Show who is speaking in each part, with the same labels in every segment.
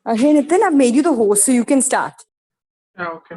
Speaker 1: Hey Nitin, I've made you the host, so you can start.
Speaker 2: Okay.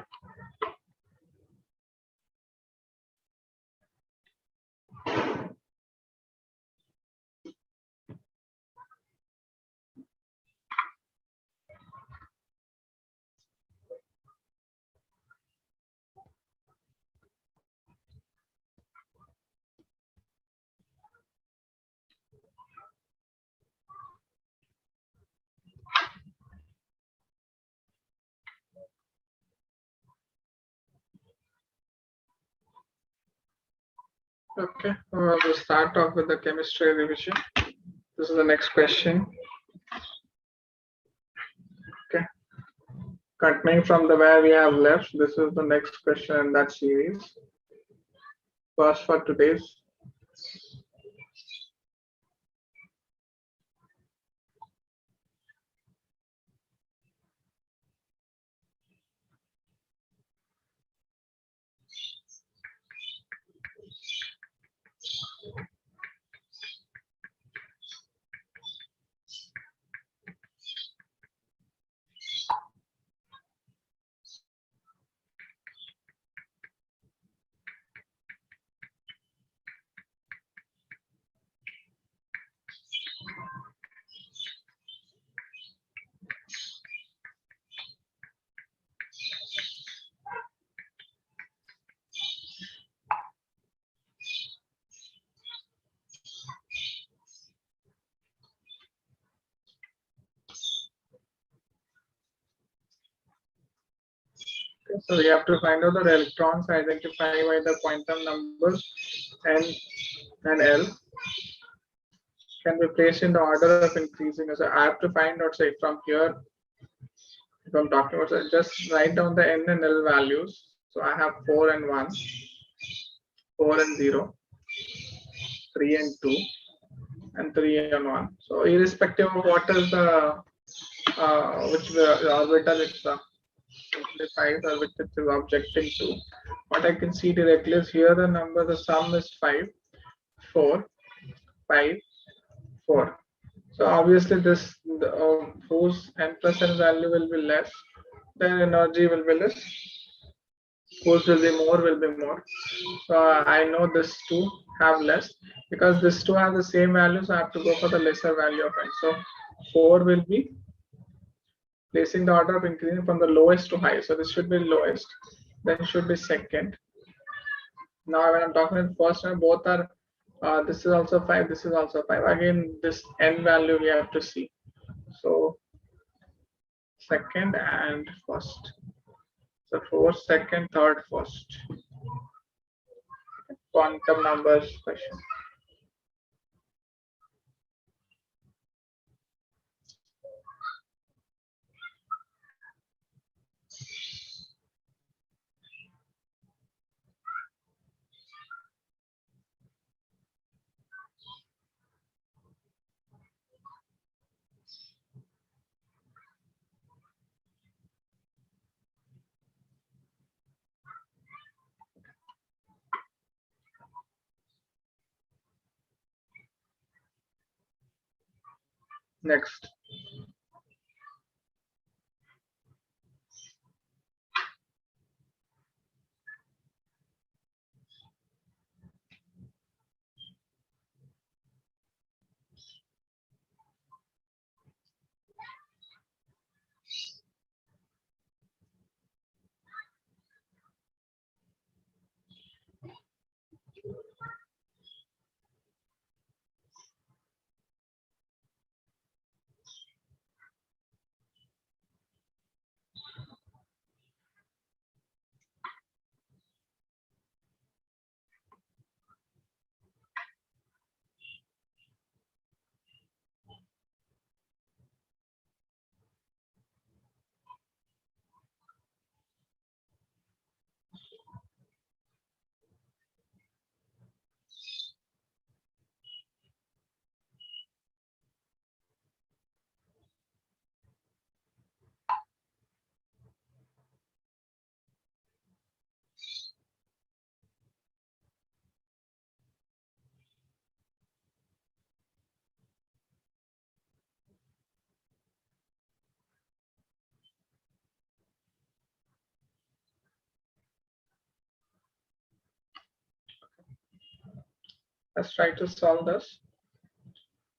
Speaker 2: Okay, we'll start off with the chemistry revision. This is the next question. Okay, continuing from the where we have left, this is the next question in that series. First for today's. So we have to find out the electrons identified by the quantum numbers n and l can be placed in the order of increasing. So I have to find out, say, from here, if I'm talking about, so just write down the n and l values. So I have 4 and 1, 4 and 0, 3 and 2, and 3 and 1. So irrespective of what is the which the orbital it's implies or which it is objecting to, what I can see directly is here the number, the sum is 5, 4, 5, 4. So obviously this whose n plus n value will be less, then energy will be less. Whose will be more. So I know this two have less because this two have the same value, so I have to go for the lesser value of n. So 4 will be placing the order of increasing from the lowest to high. So this should be lowest, then should be second. Now when I'm talking about first one, both are this is also 5, this is also 5. Again, this n value we have to see. So second and first. So fourth, second, third, first. Quantum numbers question. Next. Let's try to solve this.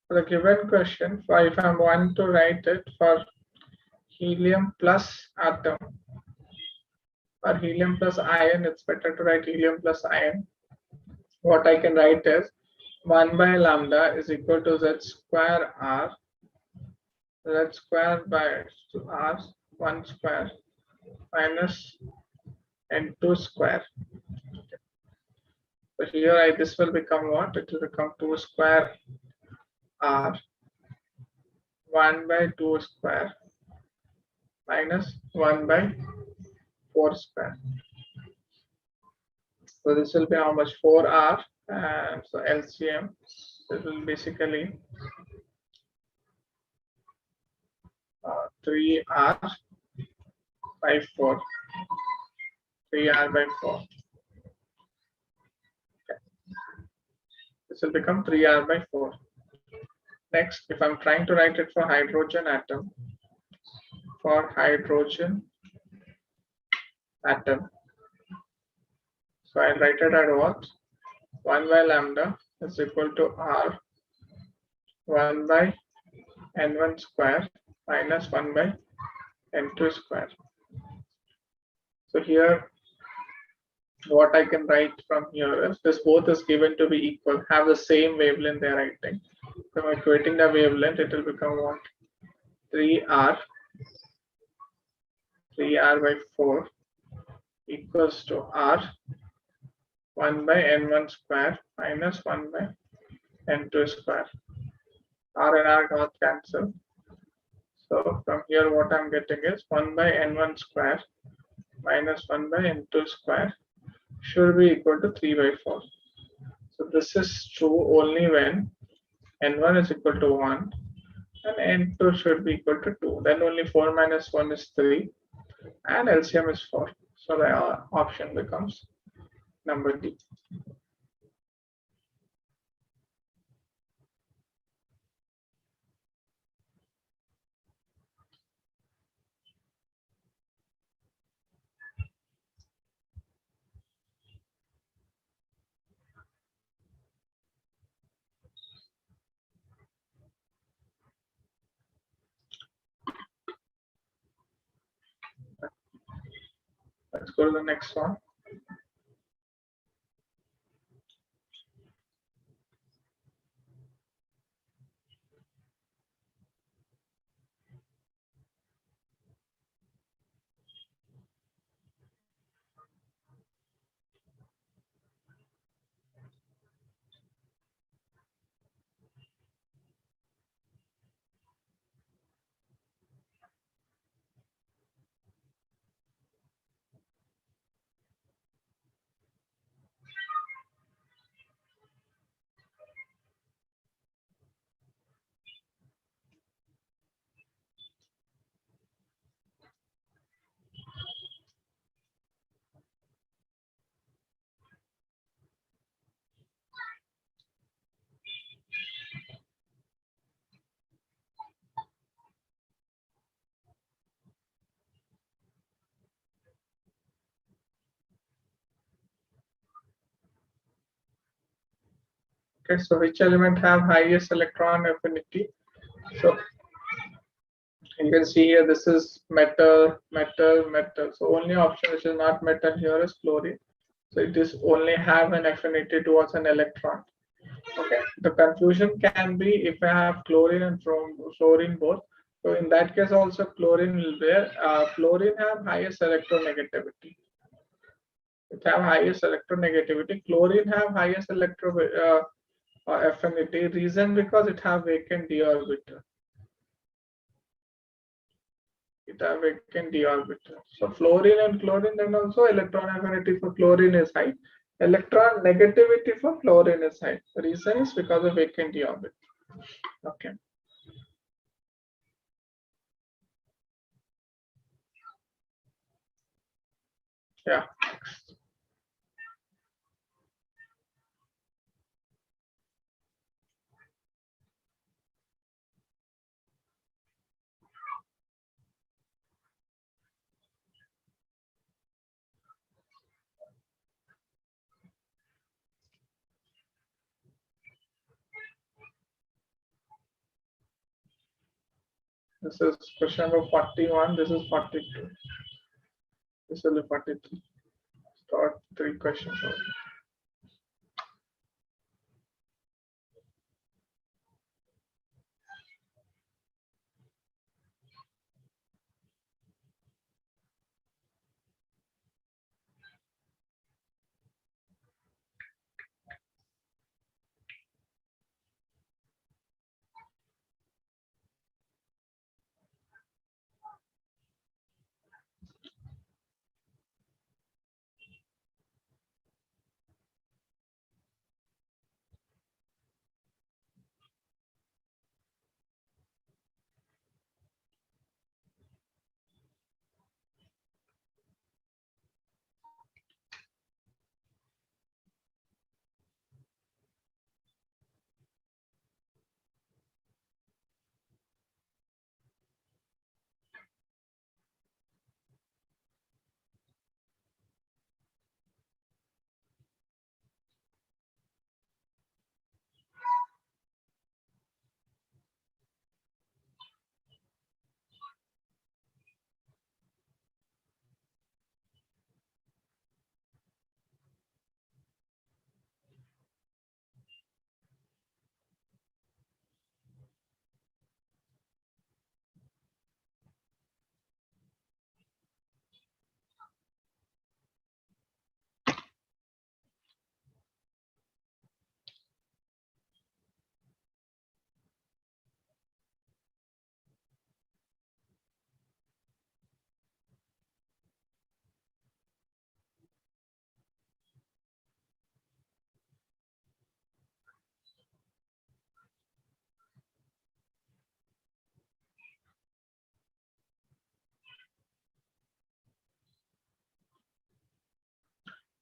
Speaker 2: For the given question, if I want to write it for helium plus atom, or helium plus ion, it's better to write helium plus ion. What I can write is 1 by lambda is equal to z square r, z square by r 1 square minus n2 square. So here this will become what? It will become 2 square r 1 by 2 square minus 1 by 4 square. So this will be how much? 4r, and so LCM, this will basically 3r by 4. 3r by 4. Okay. This will become 3r by 4. Next, if I'm trying to write it for hydrogen atom, so I'll write it at what? 1 by lambda is equal to r 1 by n1 square minus 1 by n2 square. So here what I can write from here is this both is given to be equal, have the same wavelength they're writing. So by creating the wavelength, it will become what? 3r by 4 equals to r 1 by n1 square minus 1 by n2 square. R and R got cancelled. So from here what I'm getting is 1 by n1 square minus 1 by n2 square should be equal to 3 by 4. So this is true only when n1 is equal to 1 and n2 should be equal to 2. Then only 4 minus 1 is 3 and LCM is 4. So the option becomes number D. Let's go to the next one. Okay, so which element have highest electron affinity? So you can see here this is metal. So only option which is not metal here is chlorine. So it is only have an affinity towards an electron. Okay, the confusion can be if I have chlorine and fluorine both. So in that case also chlorine will be fluorine have highest electronegativity. It have highest electronegativity. Chlorine have highest affinity. Reason because it have vacant d orbital. It have vacant d orbital. So fluorine and chlorine, then also electron affinity for chlorine is high. Electron negativity for fluorine is high. The reason is because of vacant d orbital. Okay. Yeah. This is question number 41. This is 42. This will be 43. Start 3 questions only.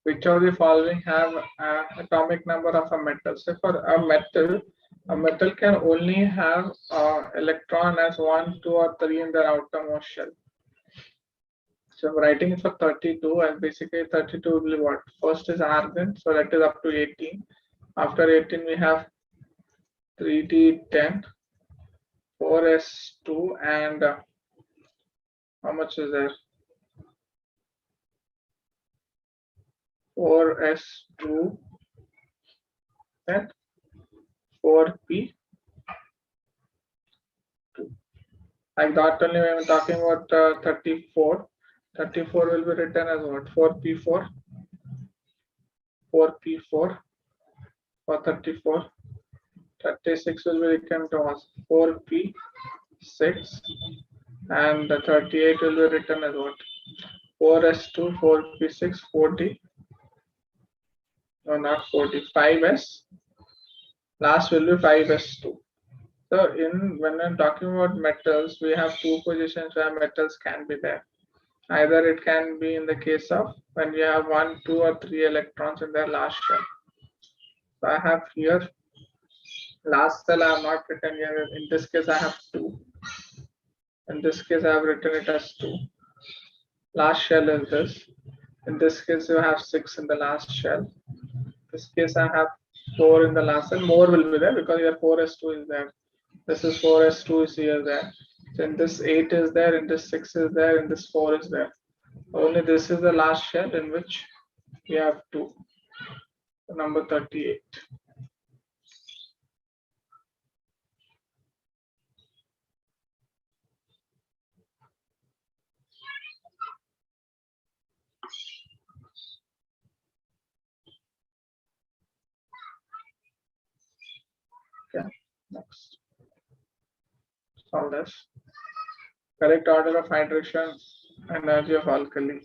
Speaker 2: Which of the following have an atomic number of a metal? So for a metal can only have electron as 1, 2, or 3 in their outermost shell. So writing it for 32, and basically 32 will be what? First is argon, so that is up to 18. After 18, we have 3d10, 4s2, and how much is there? 4s2 and 4p2. Like that only when we're talking about 34. 34 will be written as what? 4p4. 4p4 for 34. 36 will be written to us 4p6. And the 38 will be written as what? 4s2, 4p6, 40. No, not 40. 5s. Last will be 5s2. So when I'm talking about metals, we have 2 positions where metals can be there. Either it can be in the case of when you have 1, 2, or 3 electrons in their last shell. So I have here last cell I have not written here. In this case I have 2. In this case I have written it as 2. Last shell is this. In this case you have 6 in the last shell. In this case I have 4 in the last cell. More will be there because here 4s2 is there. This is 4s2 is here there. So in this 8 is there, in this 6 is there, in this 4 is there. Only this is the last shell in which we have 2. So number 38. Okay, next. Solve this. Correct order of hydration, energy of alkali.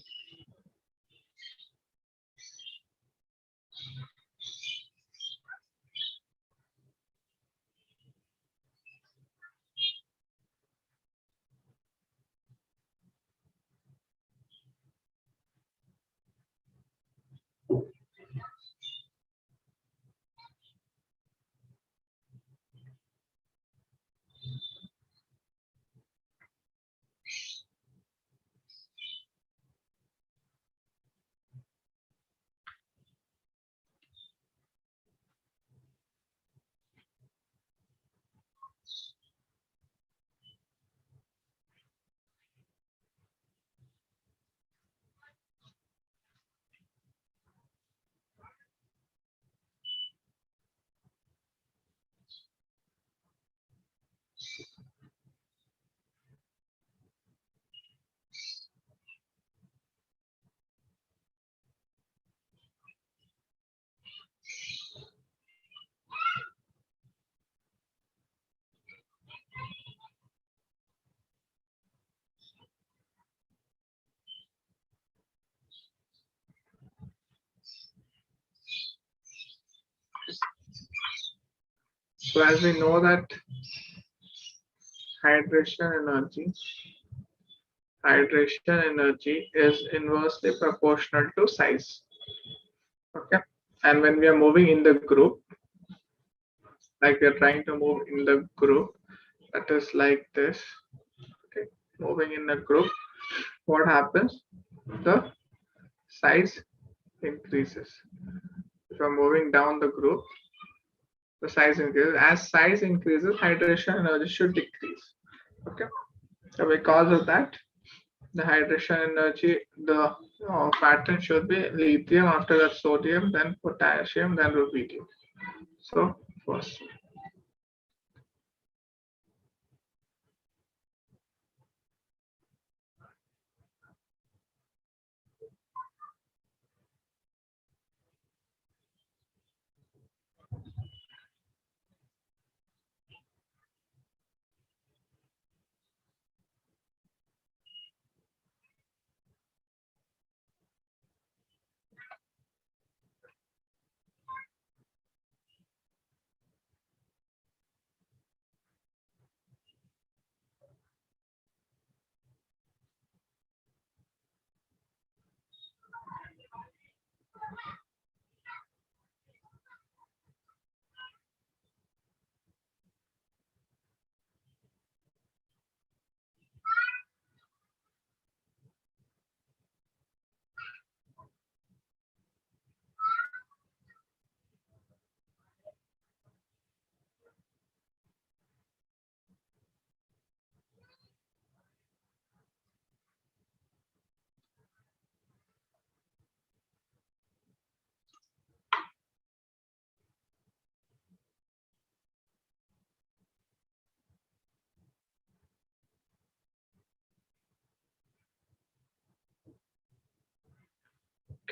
Speaker 2: So as we know that hydration energy is inversely proportional to size. Okay, and when we are moving in the group, like we are trying to move in the group, that is like this. Okay, moving in the group, what happens? The size increases. If I'm moving down the group, the size increases. As size increases, hydration energy should decrease. Okay, so because of that, the hydration energy, the pattern should be lithium, after that sodium, then potassium, then rubidium. So first.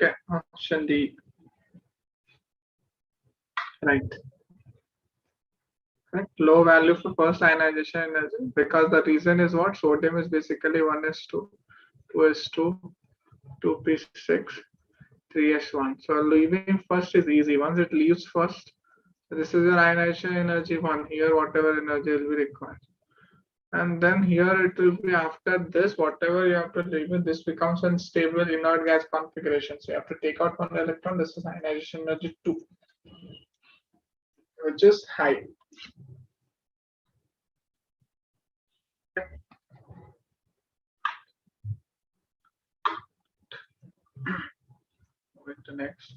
Speaker 2: Okay, option D. Right. Correct. Low value for first ionization energy, because the reason is what? Sodium is basically 1s2, 2s2, 2p6, 3s1. So leaving first is easy. Once it leaves first, this is your ionization energy 1. Here, whatever energy will be required. And then here it will be after this, whatever you have to leave it, this becomes unstable inert gas configuration. So you have to take out one electron. This is ionization energy 2, which is high. Moving to next.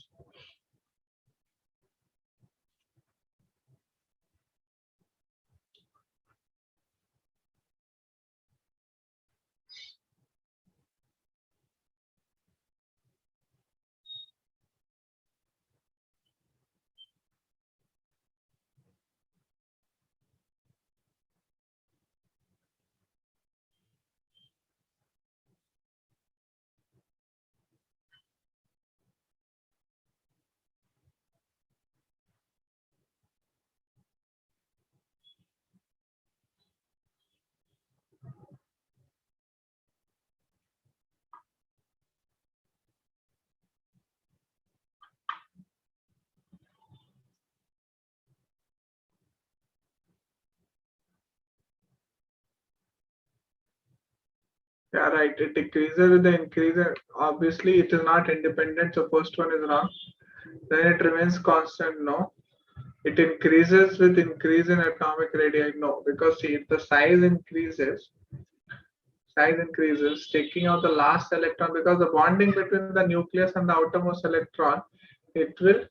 Speaker 2: Yeah, right. It decreases with the increase. Obviously, it is not independent. So first one is wrong. Then it remains constant. No. It increases with increase in atomic radii. No, because see, if the size increases, taking out the last electron, because the bonding between the nucleus and the outermost electron, it will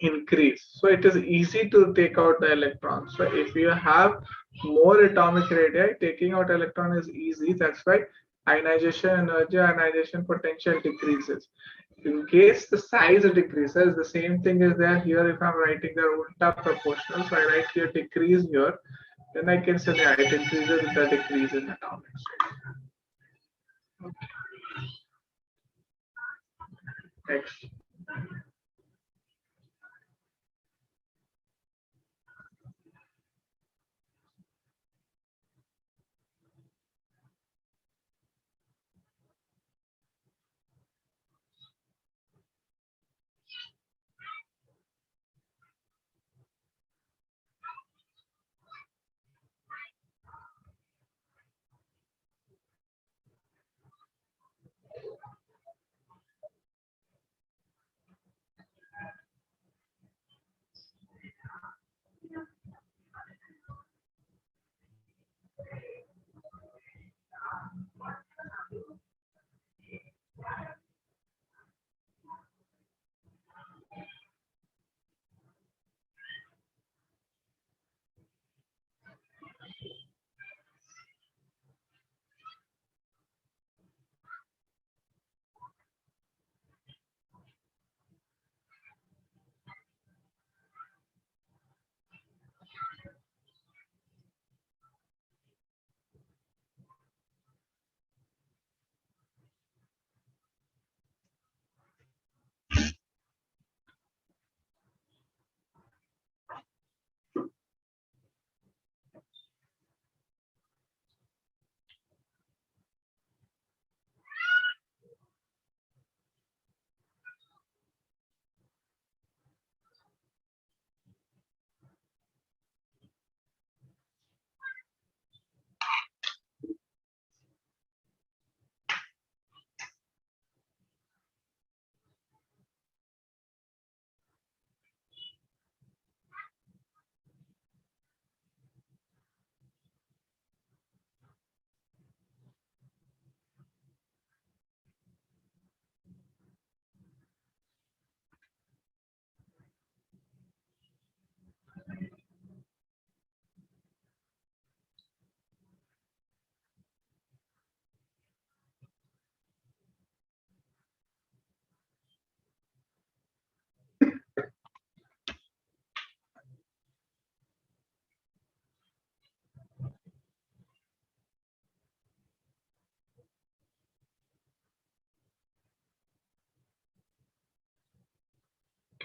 Speaker 2: increase. So it is easy to take out the electron. So if you have more atomic radii, taking out electron is easy. That's why ionization energy, ionization potential decreases. In case the size decreases, the same thing is there here. If I'm writing the ulta proportional, so I write here decrease here, then I can say that it increases with the decrease in atomics. Okay. Next.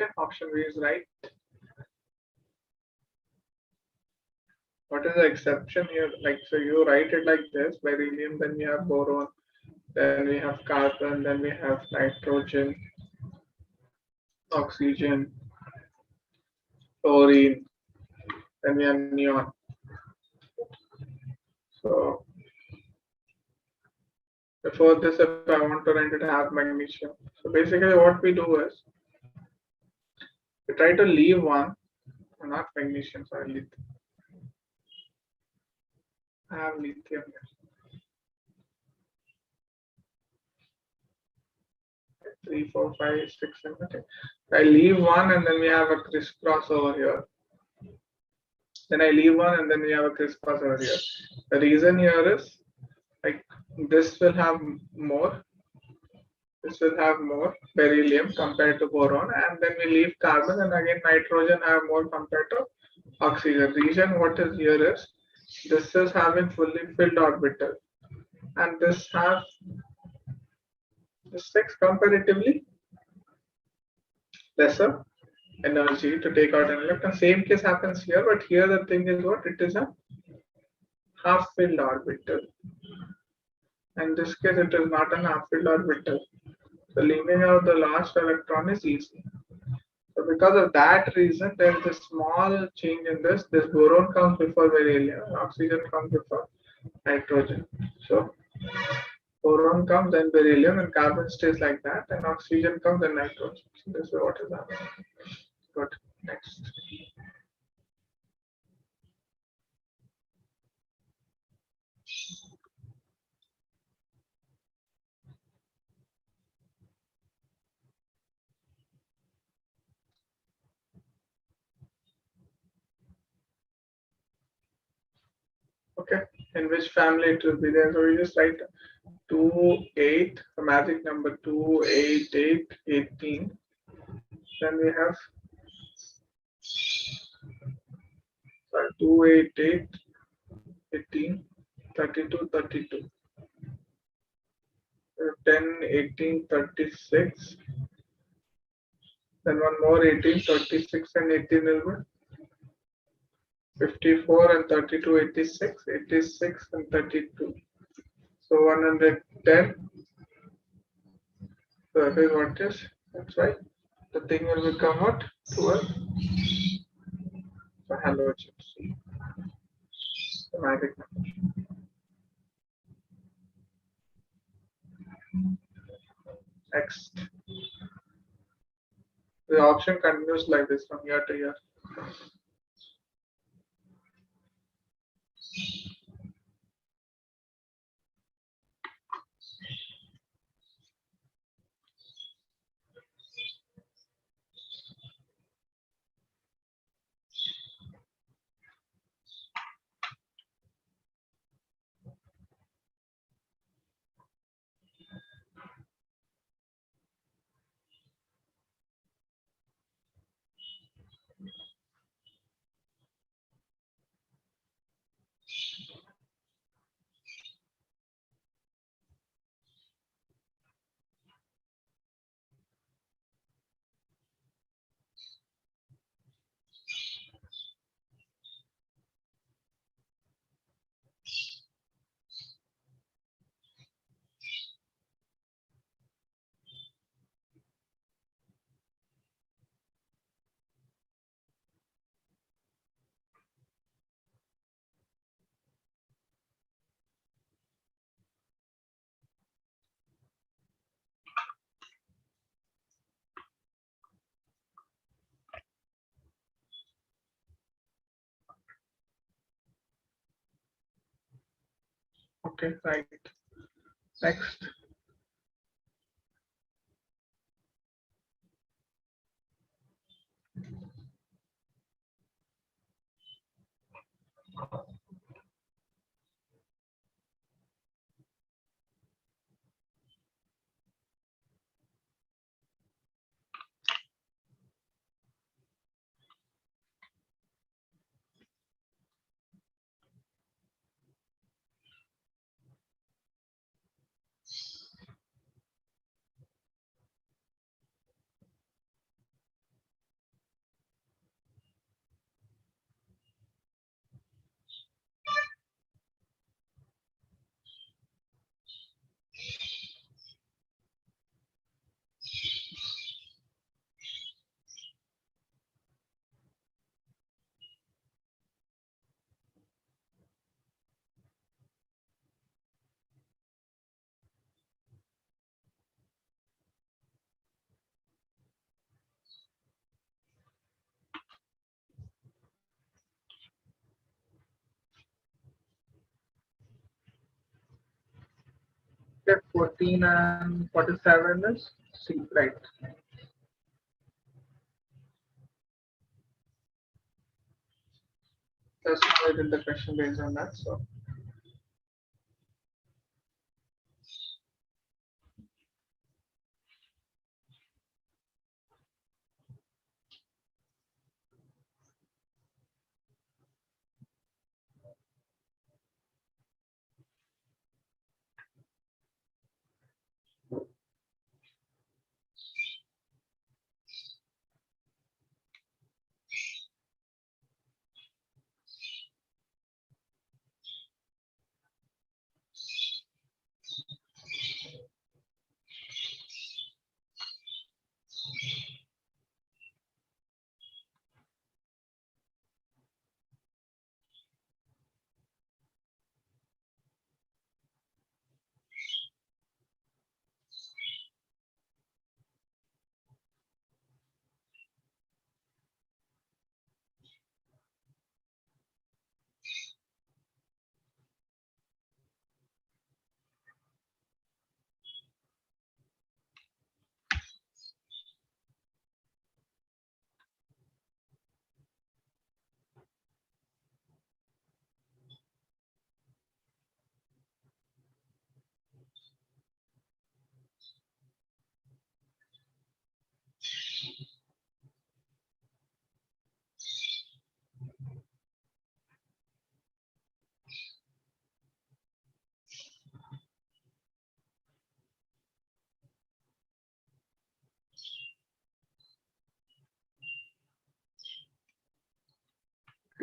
Speaker 2: Okay, option B is right. What is the exception here? Like, so you write it like this: beryllium, then we have boron, then we have carbon, then we have nitrogen, oxygen, fluorine, then we have neon. So before this, if I want to write it, I have magnesium. So basically, what we do is we try to leave one, not magnesium, sorry, lithium. I have lithium here. 3, 4, 5, 6, 7. Okay. I leave one and then we have a crisscross over here. Then I leave one and then we have a crisscross over here. The reason here is like this will have more. This will have more beryllium compared to boron, and then we leave carbon, and again nitrogen have more compared to oxygen. Reason what is here is this is having fully filled orbital, and this has this takes comparatively lesser energy to take out an electron. Same case happens here, but here the thing is what it is a half filled orbital. In this case, it is not an half filled orbital. So leaving out the last electron is easy. So because of that reason, there is a small change in this. This boron comes before beryllium, oxygen comes before nitrogen. So boron comes, then beryllium, and carbon stays like that, and oxygen comes, and nitrogen. So this is what is happening. Good. Next. Okay, in which family it will be there? So we just write 2, 8, the magic number 2, 8, 8, 18. Then we have 2, 8, 8, 18, 32, 32. 10, 18, 36. Then one more 18, 36 and 18 will be 54 and 32, 86, 86 and 32. So 110. So that is what is, that's right. The thing will become what? 12. So halogens. The magic number. Next. The option continues like this from year to year. Okay, right. Next. 14 and 47 is C, right? That's how I did the question based on that. So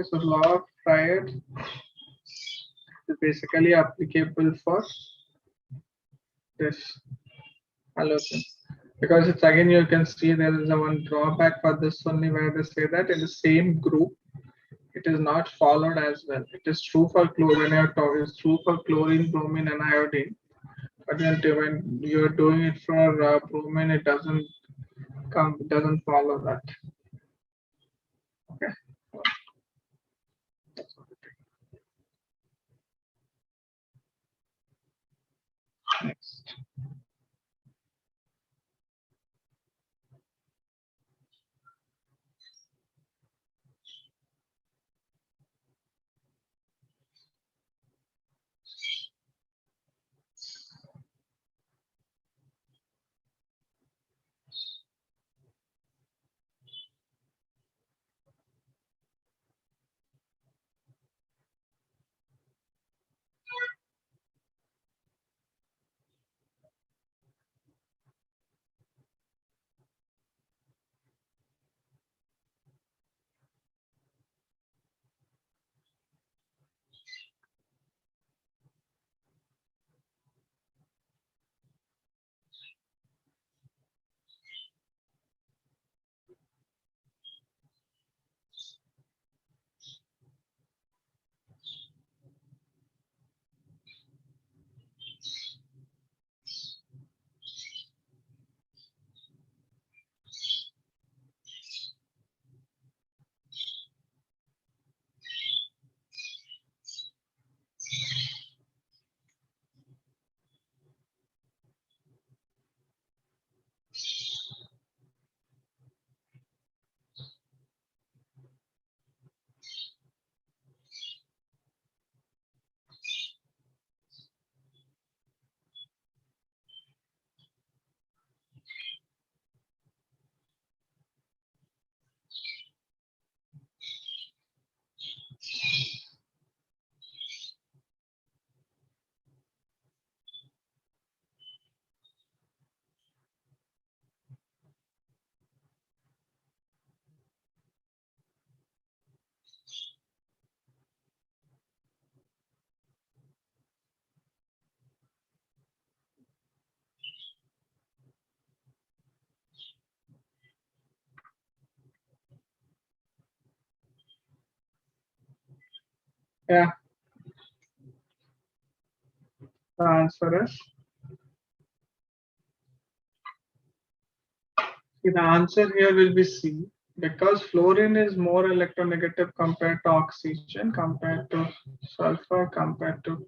Speaker 2: okay, so law of triad is basically applicable for this halogen. Because it's again, you can see there is a one drawback for this only, where they say that in the same group it is not followed as well. It is true for chlorine, it's true for chlorine, bromine, and iodine. But then when you're doing it for bromine, it doesn't follow that. Okay. That's what it is. Next. Yeah. The answer is, the answer here will be C, because fluorine is more electronegative compared to oxygen, compared to sulfur, compared to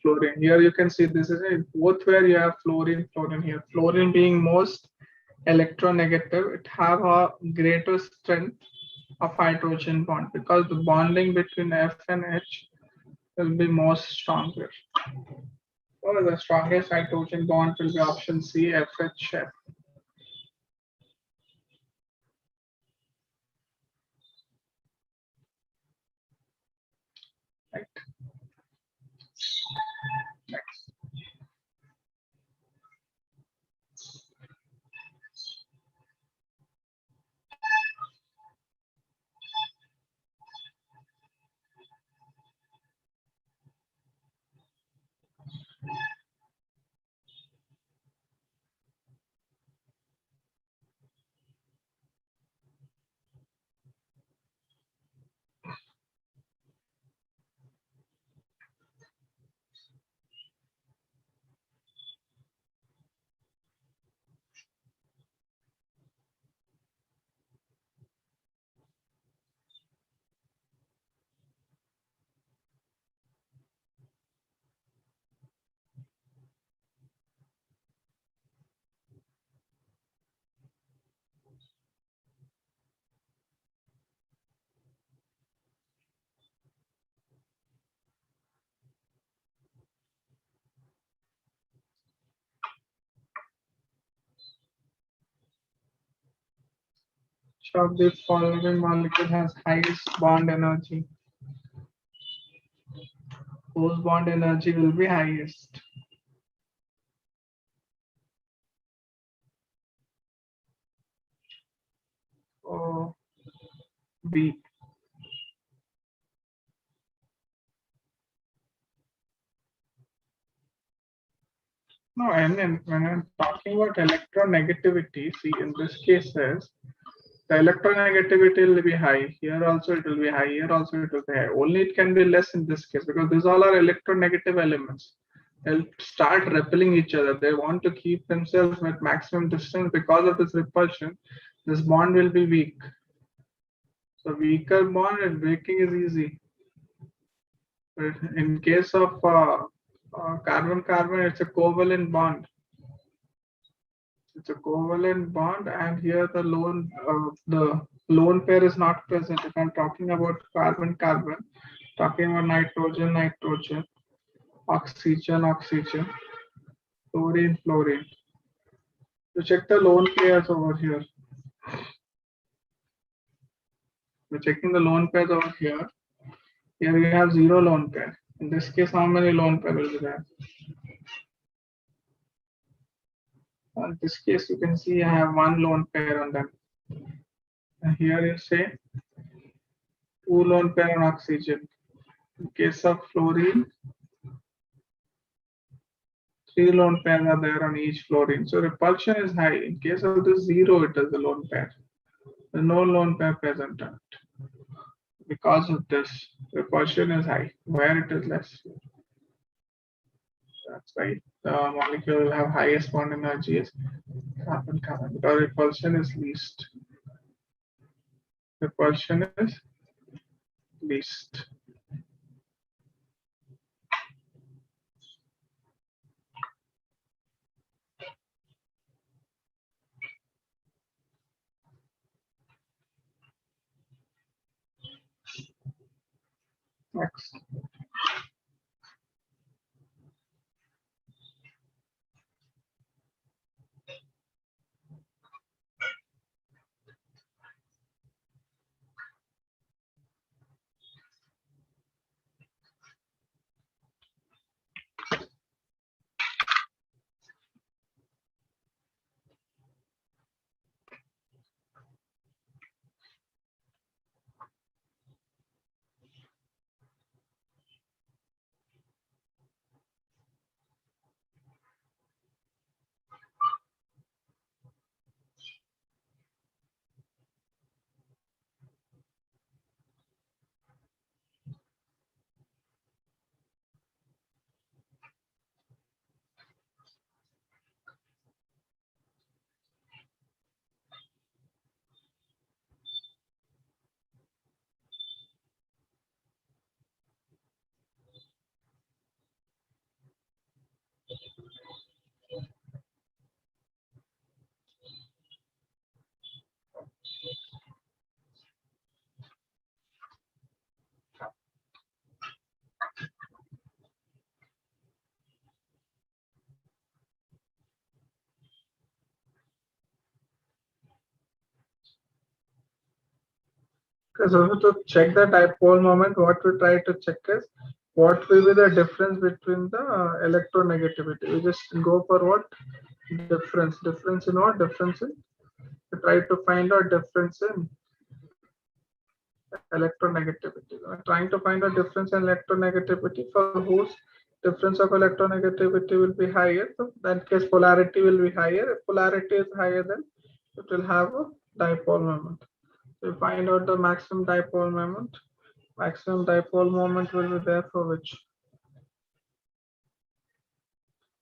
Speaker 2: fluorine. Here you can see this is a both where you have fluorine, fluorine here. Fluorine being most electronegative, it have a greater strength of hydrogen bond because the bonding between F and H will be most stronger. So the strongest hydrogen bond will be option C, FHF. Right. Next. Which of the following molecule has highest bond energy? Whose bond energy will be highest? Oh, B. No, and then when I'm talking about electronegativity, see in this cases, the electronegativity will be high. Here also it will be high. Here also it will be high. Only it can be less in this case because these all are electronegative elements. They'll start repelling each other. They want to keep themselves at maximum distance because of this repulsion. This bond will be weak. So weaker bond and breaking is easy. But in case of carbon-carbon, it's a covalent bond. It's a covalent bond, and here the lone pair is not present. If I'm talking about carbon-carbon, talking about nitrogen-nitrogen, oxygen-oxygen, fluorine-fluorine. So check the lone pairs over here. We're checking the lone pairs over here. Here we have 0 lone pair. In this case, how many lone pair will be there? In this case, you can see I have 1 lone pair on them. And here you say 2 lone pair on oxygen. In case of fluorine, 3 lone pairs are there on each fluorine. So repulsion is high. In case of the 0, it is the lone pair. There is no lone pair present on it. Because of this, repulsion is high. Where it is less. That's why the molecule will have highest bond energy is carbon-carbon because repulsion is least. Repulsion is least. Next. Okay, so to check the dipole moment, what we try to check is what will be the difference between the electronegativity. We just go for what? Difference. Difference in what? Difference in? We try to find out difference in electronegativity. We're trying to find a difference in electronegativity for whose difference of electronegativity will be higher. So in that case, polarity will be higher. If polarity is higher, then it will have a dipole moment. So we find out the maximum dipole moment. Maximum dipole moment will be there for which?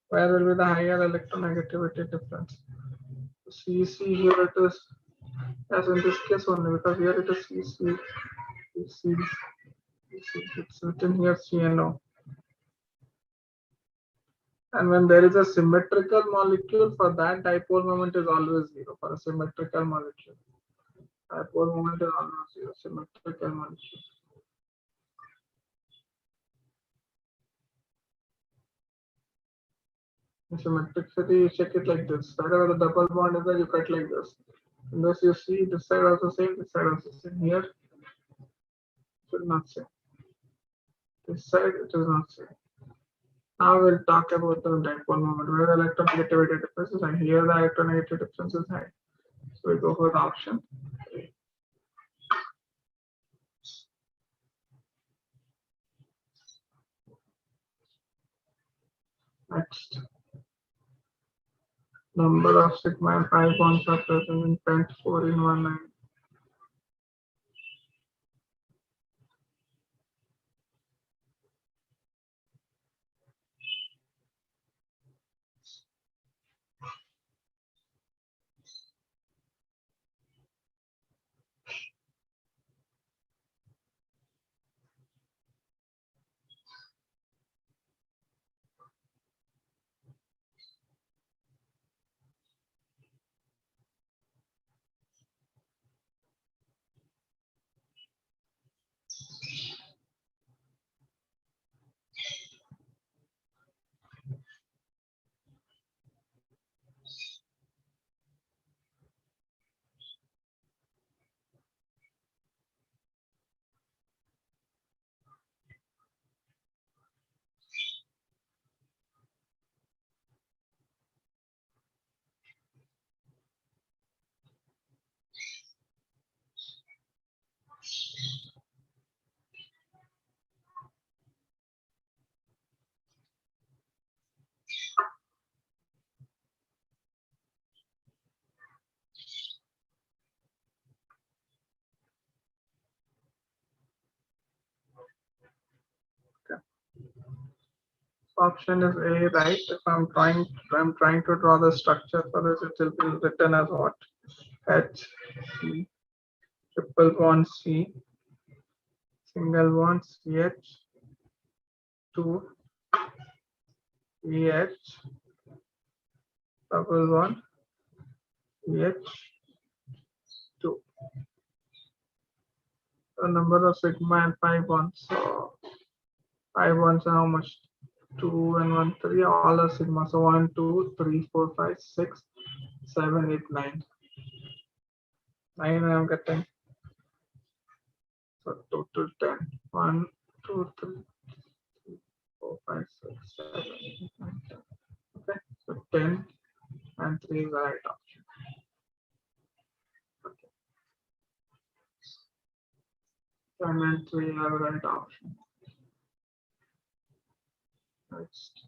Speaker 2: Where will be the higher electronegativity difference? CC here it is, as in this case only, because here it is CC. It's written here CNO. And when there is a symmetrical molecule, for that dipole moment is always zero. For a symmetrical molecule, dipole moment is always zero. Symmetrical molecule. In symmetricity, you check it like this. Wherever the double bond is there, you cut like this. In this, you see this side also same, this side also same. Here, should not same. This side, it is not same. Now we'll talk about the dipole moment, where the electronegativity difference is high. Here, the electronegativity difference is high. So we go for the option A. Next, number of sigma and pi bonds are present in pent 4 in 1 line. Option is A, right? If I'm trying to draw the structure for this, it will be written as what? H, C, triple bond C, single bond CH, 2, EH, double bond EH, 2. The number of sigma and pi bonds. So pi bonds are how much? 2 and 1, 3, all are sigma. So 1, 2, 3, 4, 5, 6, 7, 8, 9. 9 I am getting. So total 10. 1, 2, 3, 4, 5, 6, 7, 8, 9, 10. Okay, so 10 and 3 is the right option. Okay. 10 and 3 are the right option. Next.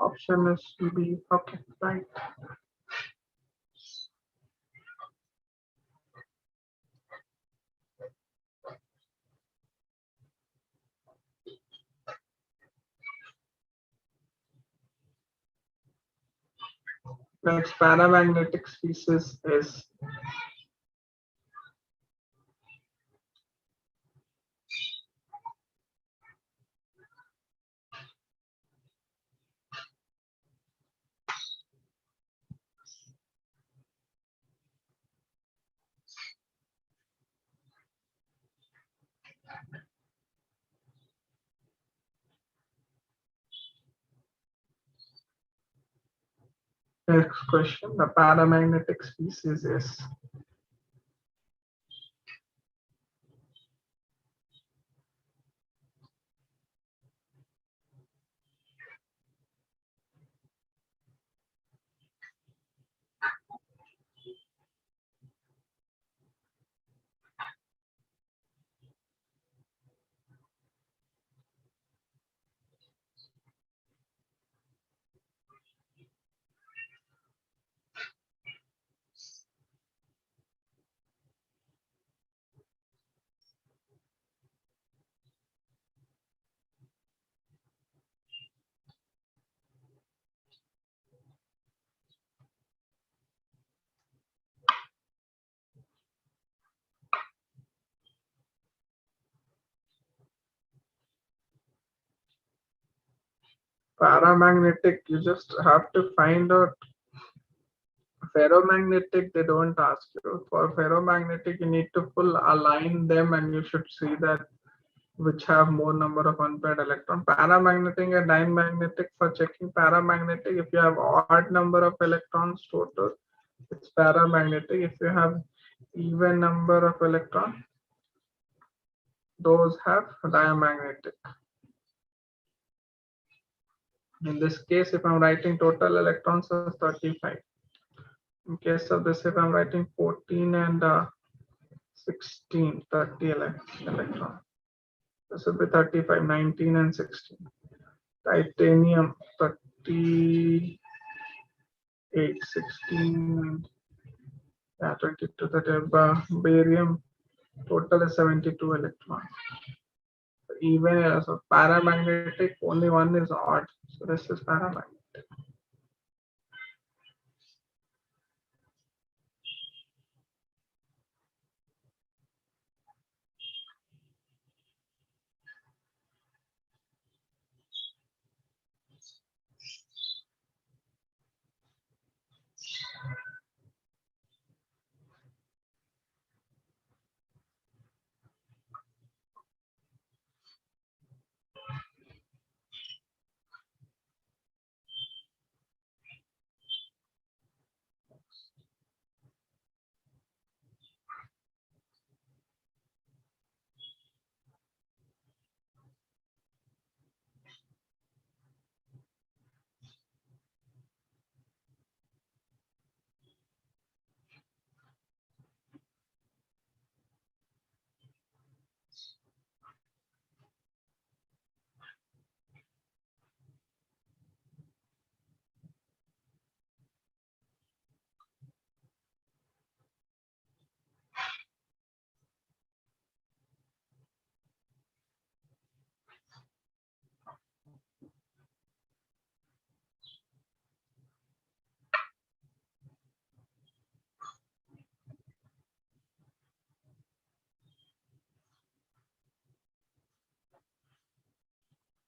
Speaker 2: Option is B. Okay, right. Next paramagnetic species is next question. The paramagnetic species is paramagnetic. You just have to find out. Ferromagnetic, they don't ask you. For ferromagnetic, you need to full align them and you should see that which have more number of unpaired electron. Paramagnetic and diamagnetic, for checking paramagnetic, if you have odd number of electrons total, it's paramagnetic. If you have even number of electrons, those have diamagnetic. In this case, if I'm writing total electrons as 35. In case of this, if I'm writing 14 and 16, 30 electron. This will be 35, 19 and 16. Titanium 38, 16 and 22, 30. Barium total is 72 electrons. Even so paramagnetic, only one is odd. So this is paramagnetic.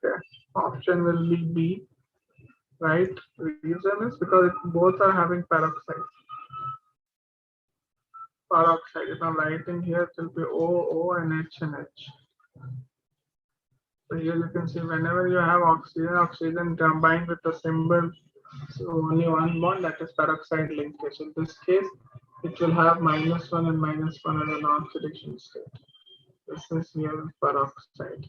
Speaker 2: Okay. Option will be B. Right? Reason is because both are having peroxide. Peroxide. If I'm writing here, it will be O and H and H. So here you can see whenever you have oxygen combined with the symbol, so only one bond, that is peroxide linkage. In this case, it will have -1 and -1 as a non-oxidation state. This is here peroxide.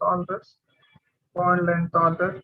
Speaker 2: all this. Bond length order.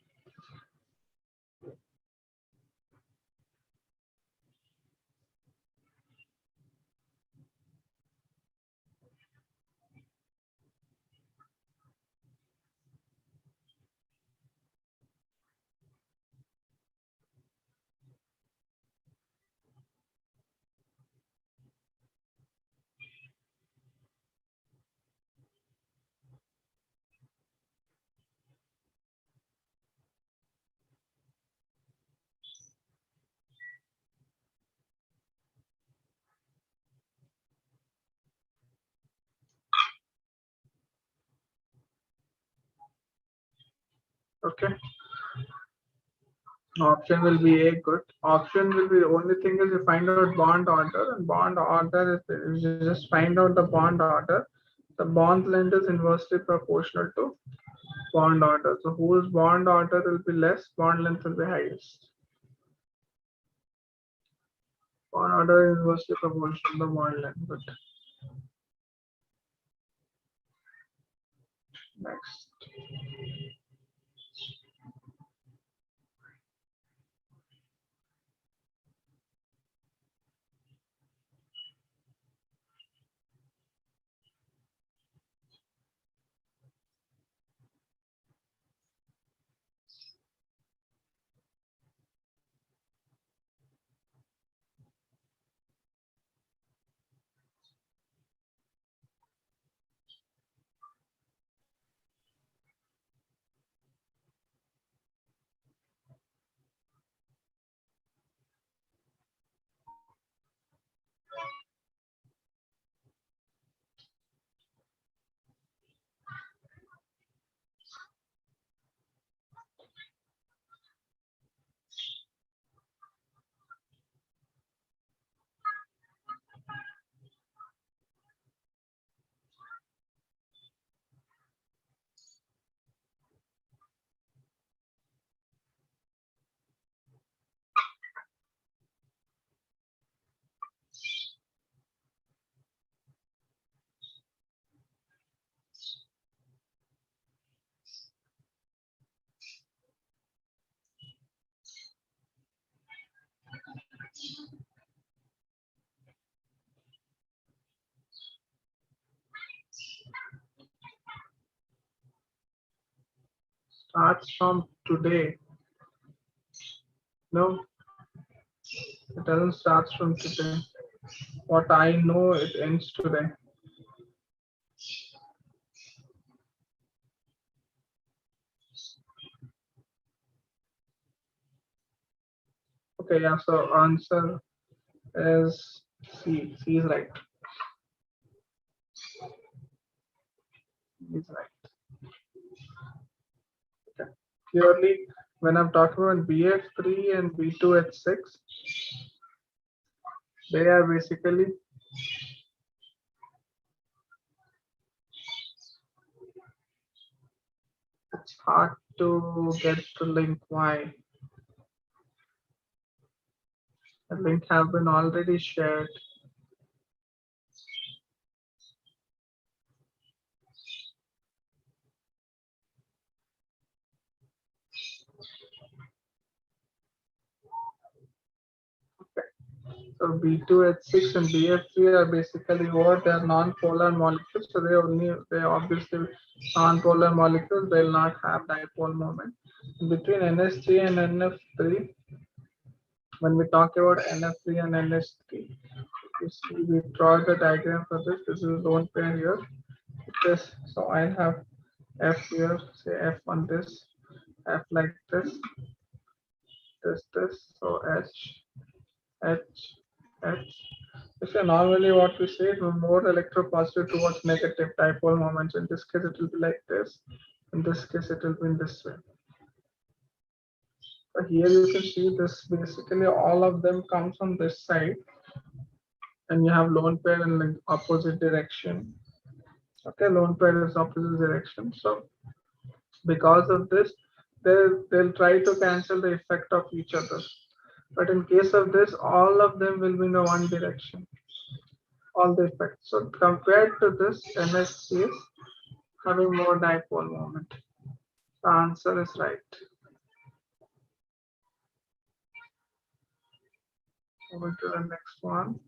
Speaker 2: Okay. Option will be A, good. Option will be, the only thing is you find out bond order, and bond order is you just find out the bond order. The bond length is inversely proportional to bond order. So whose bond order will be less, bond length will be highest. Bond order is inversely proportional to the bond length. But next. Starts from today. No, it doesn't start from today. What I know, it ends today. Okay, yeah, so answer is C. C is right. C is right. Okay. Purely when I'm talking about BF3 and B2H6, they are basically it's hard to get the link. Why? The link have been already shared. So B2H6 and BF3 are basically what? They are non-polar molecules. So they obviously non-polar molecules. They will not have dipole moment. Between NS3 and NF3, when we talk about NF3 and NS3, you see we draw the diagram for this. This is lone pair here. This, so I have F here, say F on this, F like this, so H. So normally what we say is more electropositive towards negative dipole moments. In this case, it will be like this. In this case, it will be in this way. So here you can see this basically all of them comes on this side, and you have lone pair in the opposite direction. Okay, lone pair is opposite direction. So because of this, they'll try to cancel the effect of each other. But in case of this, all of them will be in the one direction. All the effects. So compared to this, NS case, having more dipole moment. The answer is right. Moving to the next one.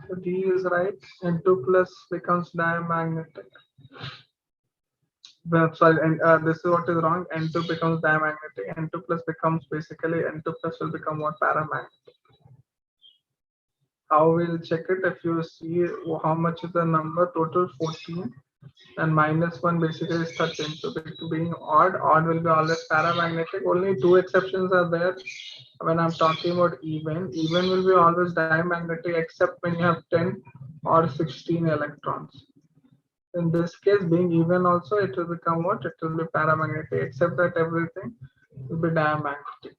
Speaker 2: So D is right. N2 plus becomes diamagnetic. Well, sorry, and this is what is wrong. N2 becomes diamagnetic. N2 plus becomes basically N2 plus will become what, paramagnetic. How we'll check it? If you see how much is the number total, 14, and -1 basically is 13. So being odd will be always paramagnetic. Only two exceptions are there when I'm talking about even. Even will be always diamagnetic except when you have 10 or 16 electrons. In this case, being even also, it will become what? It will be paramagnetic, except that everything will be diamagnetic.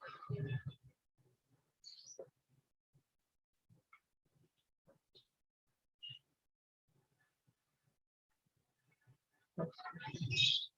Speaker 2: Next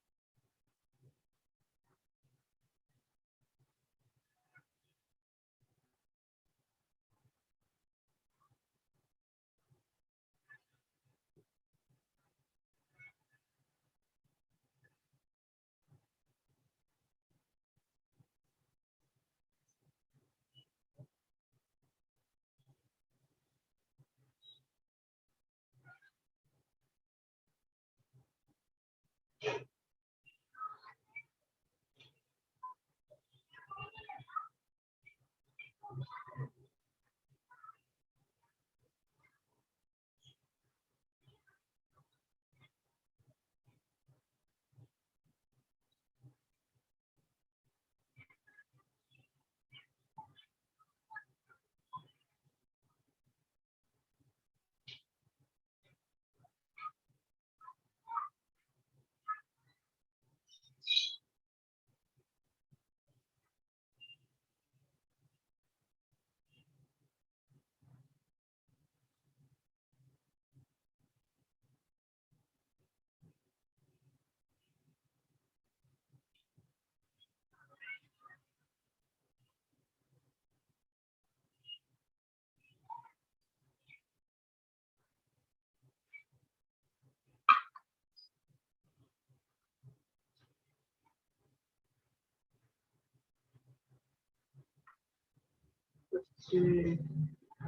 Speaker 2: question.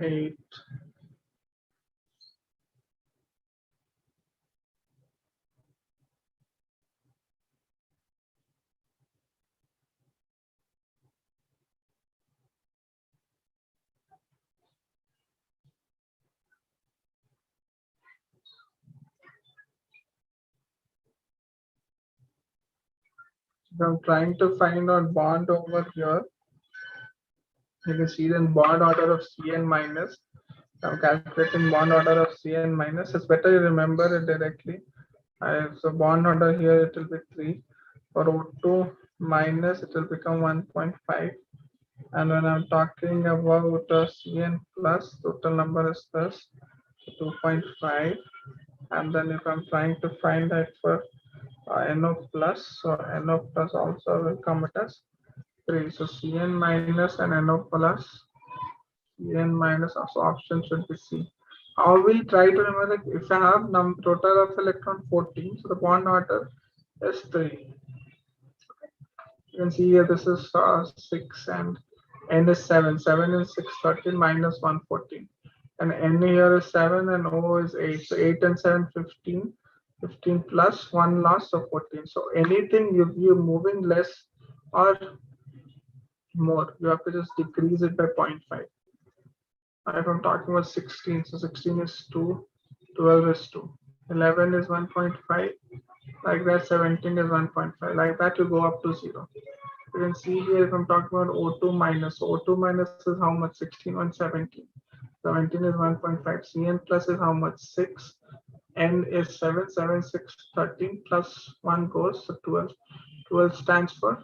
Speaker 2: Eight. If I'm trying to find out bond over here, you can see then bond order of Cn minus. I'm calculating bond order of Cn minus. It's better you remember it directly. So bond order here it will be 3. For O2 minus it will become 1.5. And when I'm talking about Cn plus, total number is plus 2.5. And then if I'm trying to find that for NO plus, so NO plus also will come as 3. So Cn minus and NO plus, Cn minus, so option should be C. I will try to remember that if I have total of electron 14, so the bond order is 3. You can see here this is 6 and N is 7. 7 is 6, 13 minus 1, 14. And N here is 7 and O is 8. So 8 and 7, 15. 15 plus 1 loss, so 14. So anything you're moving less or more, you have to just decrease it by 0.5. If I'm talking about 16, so 16 is 2, 12 is 2, 11 is 1.5, like that, 17 is 1.5, like that you go up to 0. You can see here if I'm talking about O2 minus, so O2 minus is how much? 16 on 17. 17 is 1.5. Cn plus is how much? 6. N is 7. 7, 6, 13 plus 1 goes, so 12. 12 stands for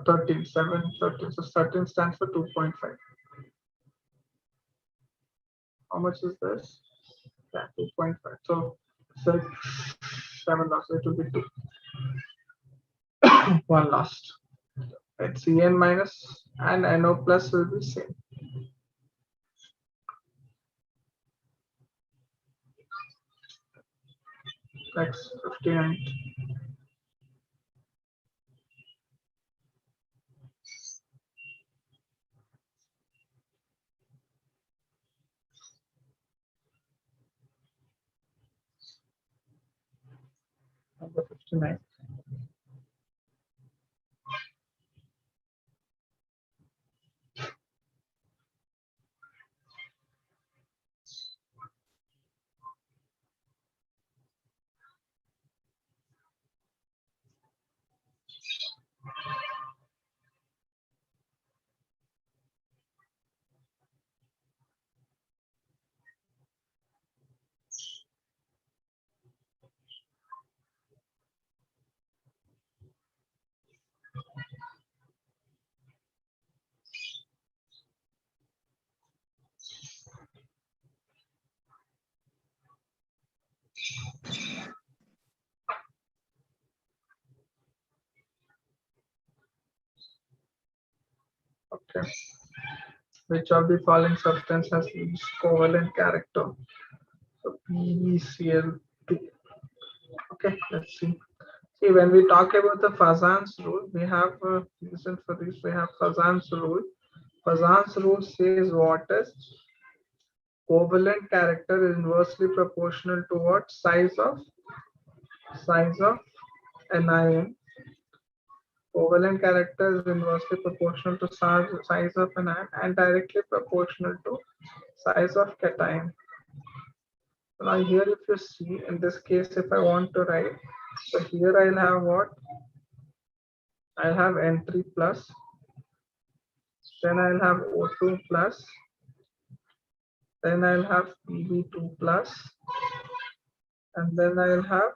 Speaker 2: 13. 7, 13. So 13 stands for 2.5. How much is this? Yeah, 2.5. So 6, 7 lost. It will be 2. 1 lost. Right, Cn minus and NO plus will be same. Next 59. Number 59. Okay. Which of the following substance has least covalent character? So PeCl2. Okay, let's see. See, when we talk about the Fazan's rule, we have listen for this. We have Fazan's rule. Fazan's rule says what is covalent character is inversely proportional to what? Size of anion. Covalent character is inversely proportional to size of anion and directly proportional to size of cation. Now here if you see, in this case, if I want to write, so here I'll have what? I'll have N3 plus, then I'll have O2 plus, then I'll have Pb2 plus, and then I'll have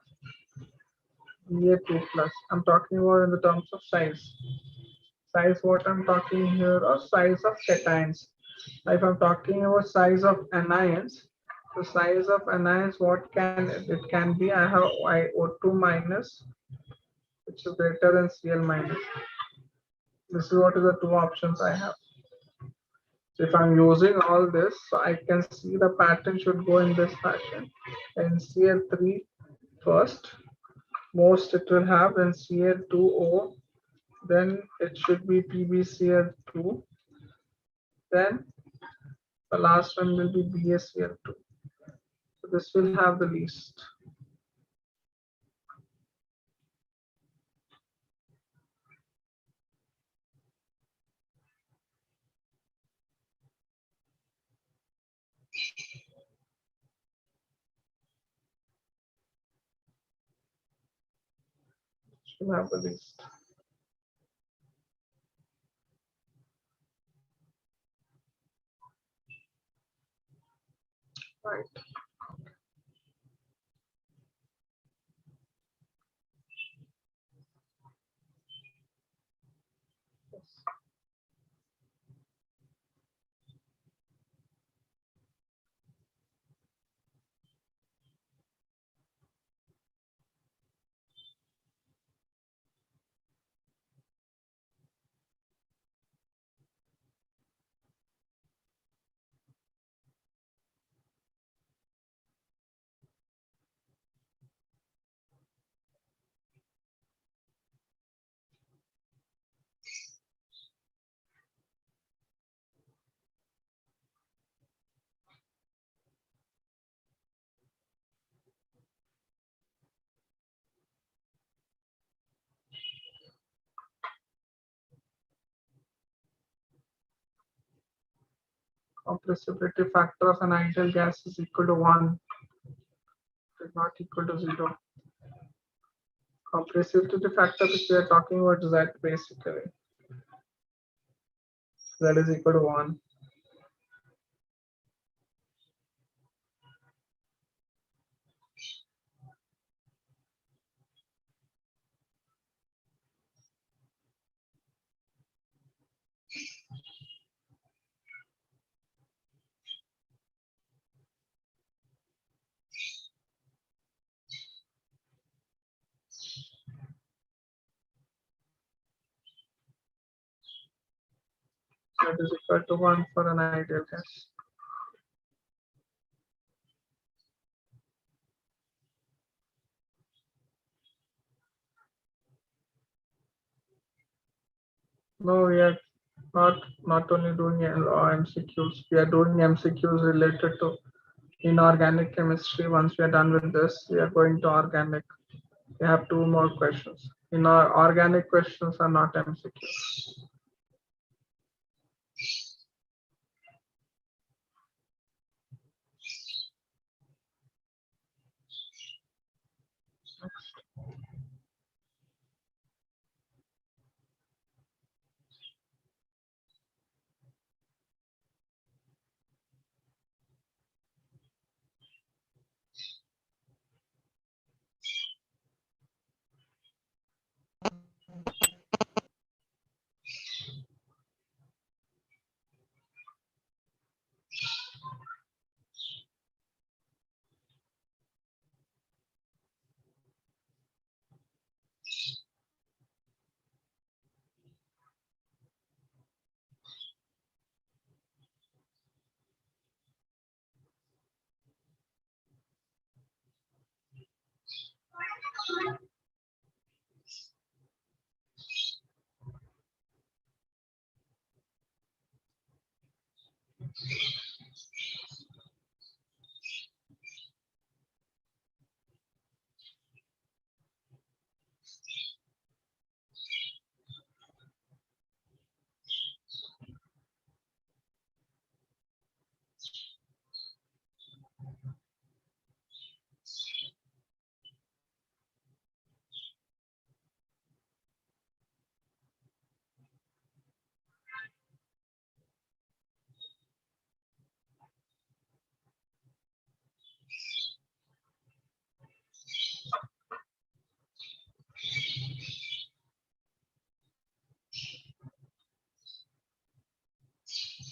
Speaker 2: Ba2 plus. I'm talking about in the terms of size. Size what I'm talking here, or size of cations. If I'm talking about size of anions, the size of anions, what can it can be? I have O2 minus, which is greater than Cl minus. This is what is the two options I have. So if I'm using all this, so I can see the pattern should go in this fashion. And Cl3 first, most it will have, then Cl2O, then it should be PbCl2, then the last one will be BaCl2. So this will have the least. Should have the least. Right. Compressibility factor of an ideal gas is equal to 1. It is not equal to 0. Compressibility factor, which we are talking about, Z basically. Z is equal to 1. Z is equal to 1 for an ideal gas. No, we are not only doing MCQs, we are doing MCQs related to inorganic chemistry. Once we are done with this, we are going to organic. We have 2 more questions. In our organic questions are not MCQs.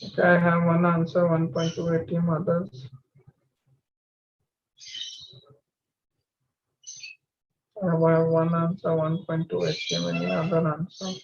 Speaker 2: Okay, I have one answer, 1.2 ATM others. I have one answer, 1.2 ATM, any other answer?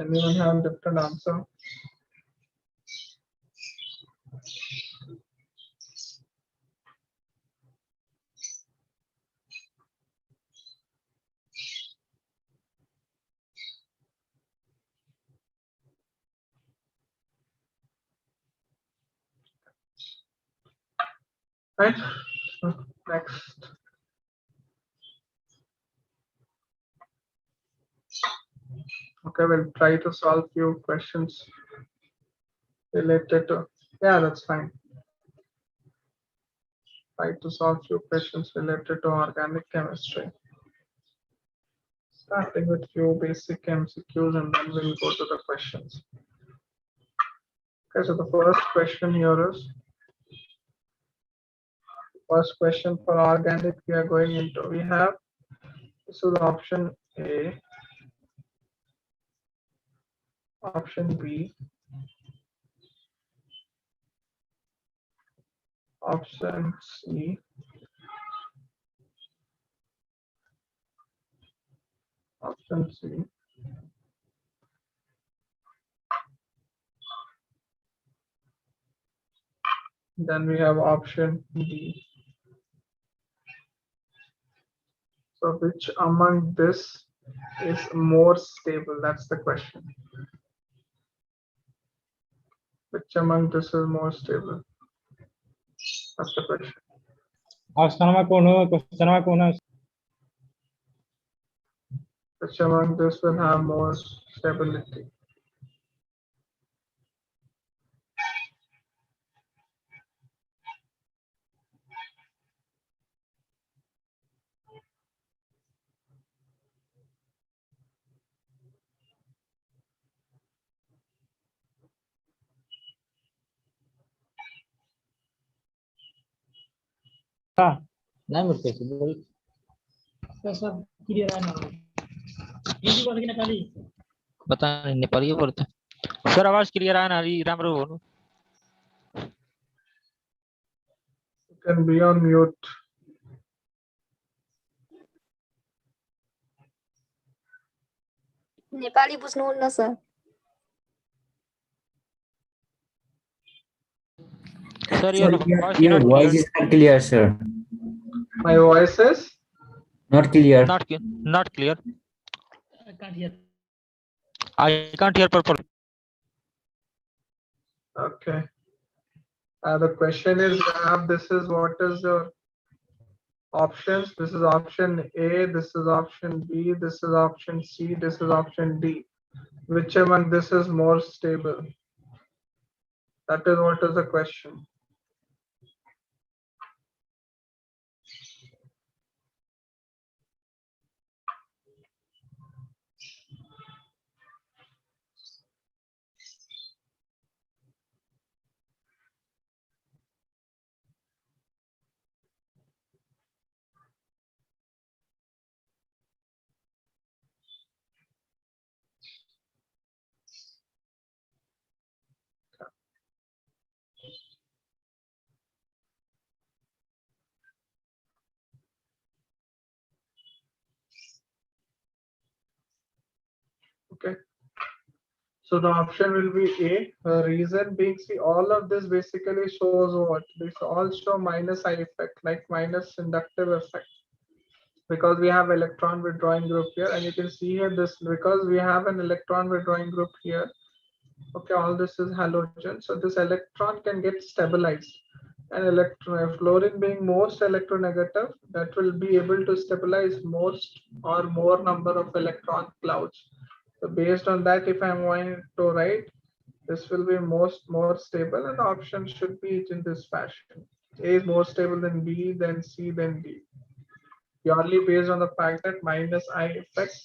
Speaker 2: Anyone have different answer? Right. So next. Okay, we'll try to solve few questions related to. Yeah, that's fine. Try to solve few questions related to organic chemistry. Starting with few basic MCQs and then we'll go to the questions. Okay, so the first question here is, first question for organic we are going into. We have, this is option A, option B, option C, option C, then we have option D. So which among this is more stable? That's the question. Which among this is more stable? That's the question. Which among this will have more stability?
Speaker 3: नाही म्हणते बोल
Speaker 4: सब clear आहे ना हिंदी बोल किन खाली
Speaker 3: बता नेपाली बोलते सर आवाज क्लियर आएन अलि राम्रो हो
Speaker 2: You can be on mute.
Speaker 5: Nepali बुझ्नुहुन्न sir
Speaker 3: sir
Speaker 6: Sir, your voice is not clear, sir.
Speaker 2: My voice is
Speaker 6: Not clear.
Speaker 3: not clear
Speaker 4: I can't hear
Speaker 3: I can't hear properly
Speaker 2: okay. The question is, this is what is your options? This is option A, this is option B, this is option C, this is option D. Which among this is more stable? That is what is the question. Okay. So the option will be A. The reason being, see, all of this basically shows what? This all show minus I effect, like minus inductive effect. Because we have electron withdrawing group here, and you can see here this, because we have an electron withdrawing group here. Okay, all this is halogen. So this electron can get stabilized. And electron, fluorine being most electronegative, that will be able to stabilize most or more number of electron clouds. So based on that, if I'm going to write, this will be more stable, and the option should be in this fashion. A is more stable than B, then C, then D. Purely based on the fact that minus I effect,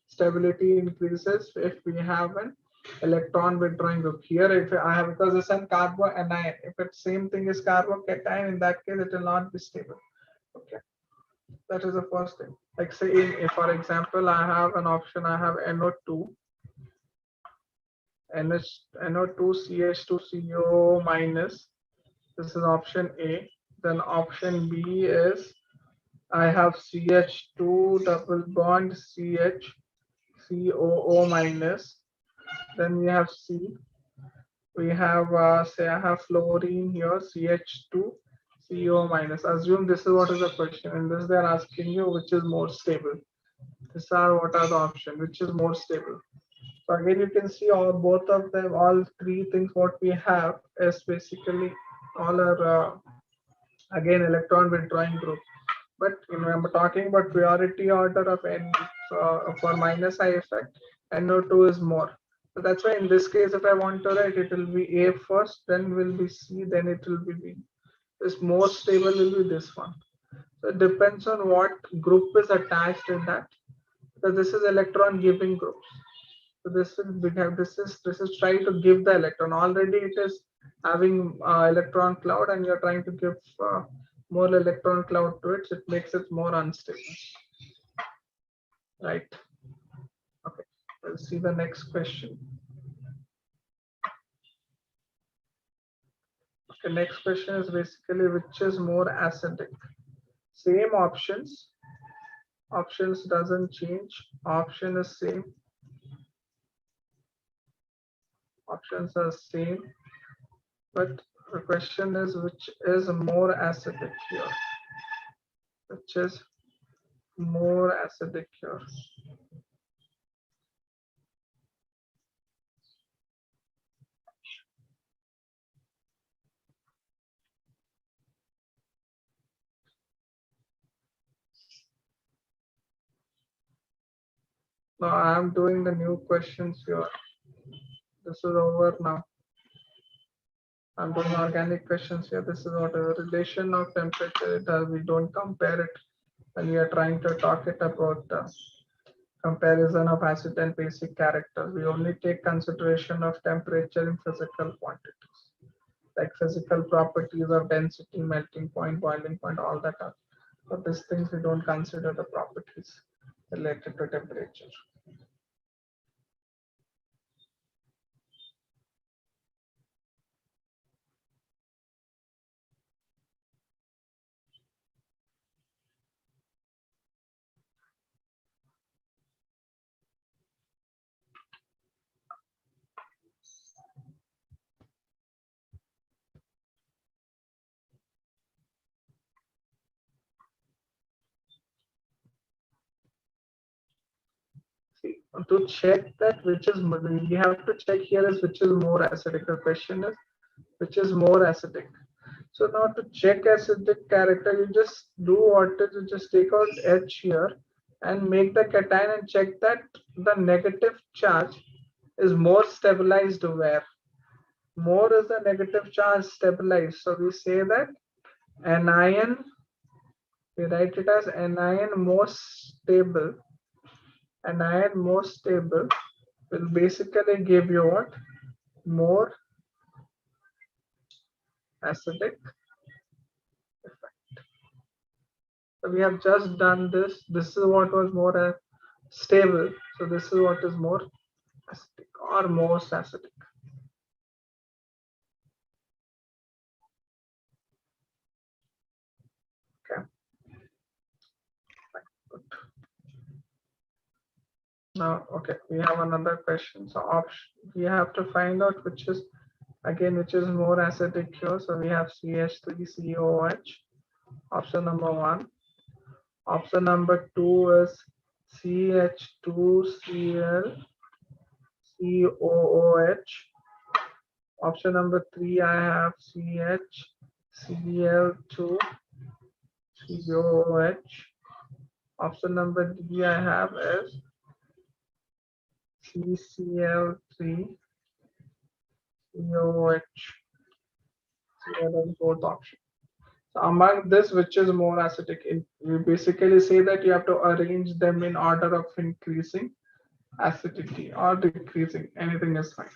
Speaker 2: stability increases if we have an electron withdrawing group. Here, if I have, because this is carbo anion, if it's same thing as carbocation, in that case it will not be stable. Okay, that is the first thing. Like say, if for example, I have an option, I have NO2, NO2CH2CO minus. This is option A. Then option B is I have CH2 double bond CH COO minus. Then we have C. We have, say I have fluorine here, CH2, CO minus. Assume this is what is the question. In this, they're asking you which is more stable. These are what are the options, which is more stable. So again, you can see all both of them, all three things what we have is basically all are again electron withdrawing group. But you know, I'm talking about priority order of N for minus I effect, NO2 is more. So that's why in this case, if I want to write, it will be A first, then will be C, then it will be B. This more stable will be this one. So it depends on what group is attached in that. So this is electron giving groups. So this is trying to give the electron. Already it is having electron cloud, and you're trying to give more electron cloud to it. So it makes it more unstable. Right. Okay. Let's see the next question. Okay. Next question is basically which is more acidic. Same options. Options doesn't change. Option is same. Options are same, but the question is which is more acidic here? Which is more acidic here? Now I am doing the new questions here. This is over now. I'm doing organic questions here. This is what a relation of temperature. We don't compare it when we are trying to talk it about the comparison of acid and basic character. We only take consideration of temperature in physical quantities, like physical properties of density, melting point, boiling point, all that are. But these things we don't consider the properties related to temperature. See, to check that which is, we have to check here is which is more acidic. The question is which is more acidic. So now to check acidic character, you just do what is, you just take out H here and make the cation and check that the negative charge is more stabilized where. More is the negative charge stabilized. So we say that anion, we write it as anion most stable. Anion most stable will basically give you what? More acidic effect. So we have just done this. This is what was more stable. So this is what is more acidic or most acidic. Okay. Good. Now, okay, we have another question. So option, we have to find out which is, again, which is more acidic here. So we have CH3COOH, option number 1. Option number 2 is CH2ClCOOH. Option number 3, I have CHCl2COOH. Option number D I have is CCl3COOH. So that is fourth option. So among this, which is more acidic? We basically say that you have to arrange them in order of increasing acidity or decreasing. Anything is fine.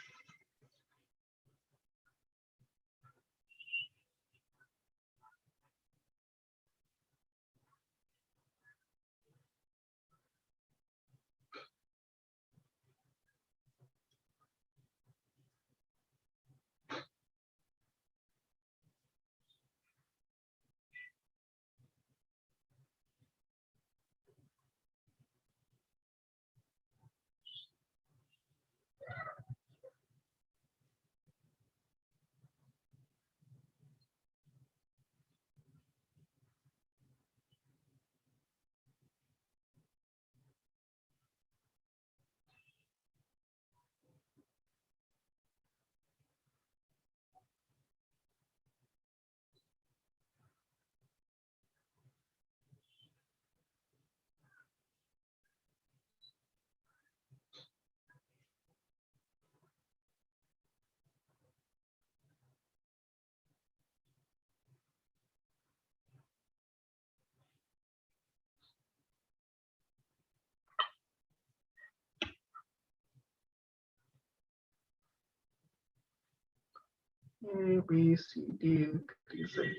Speaker 2: A, B, C, D increasing.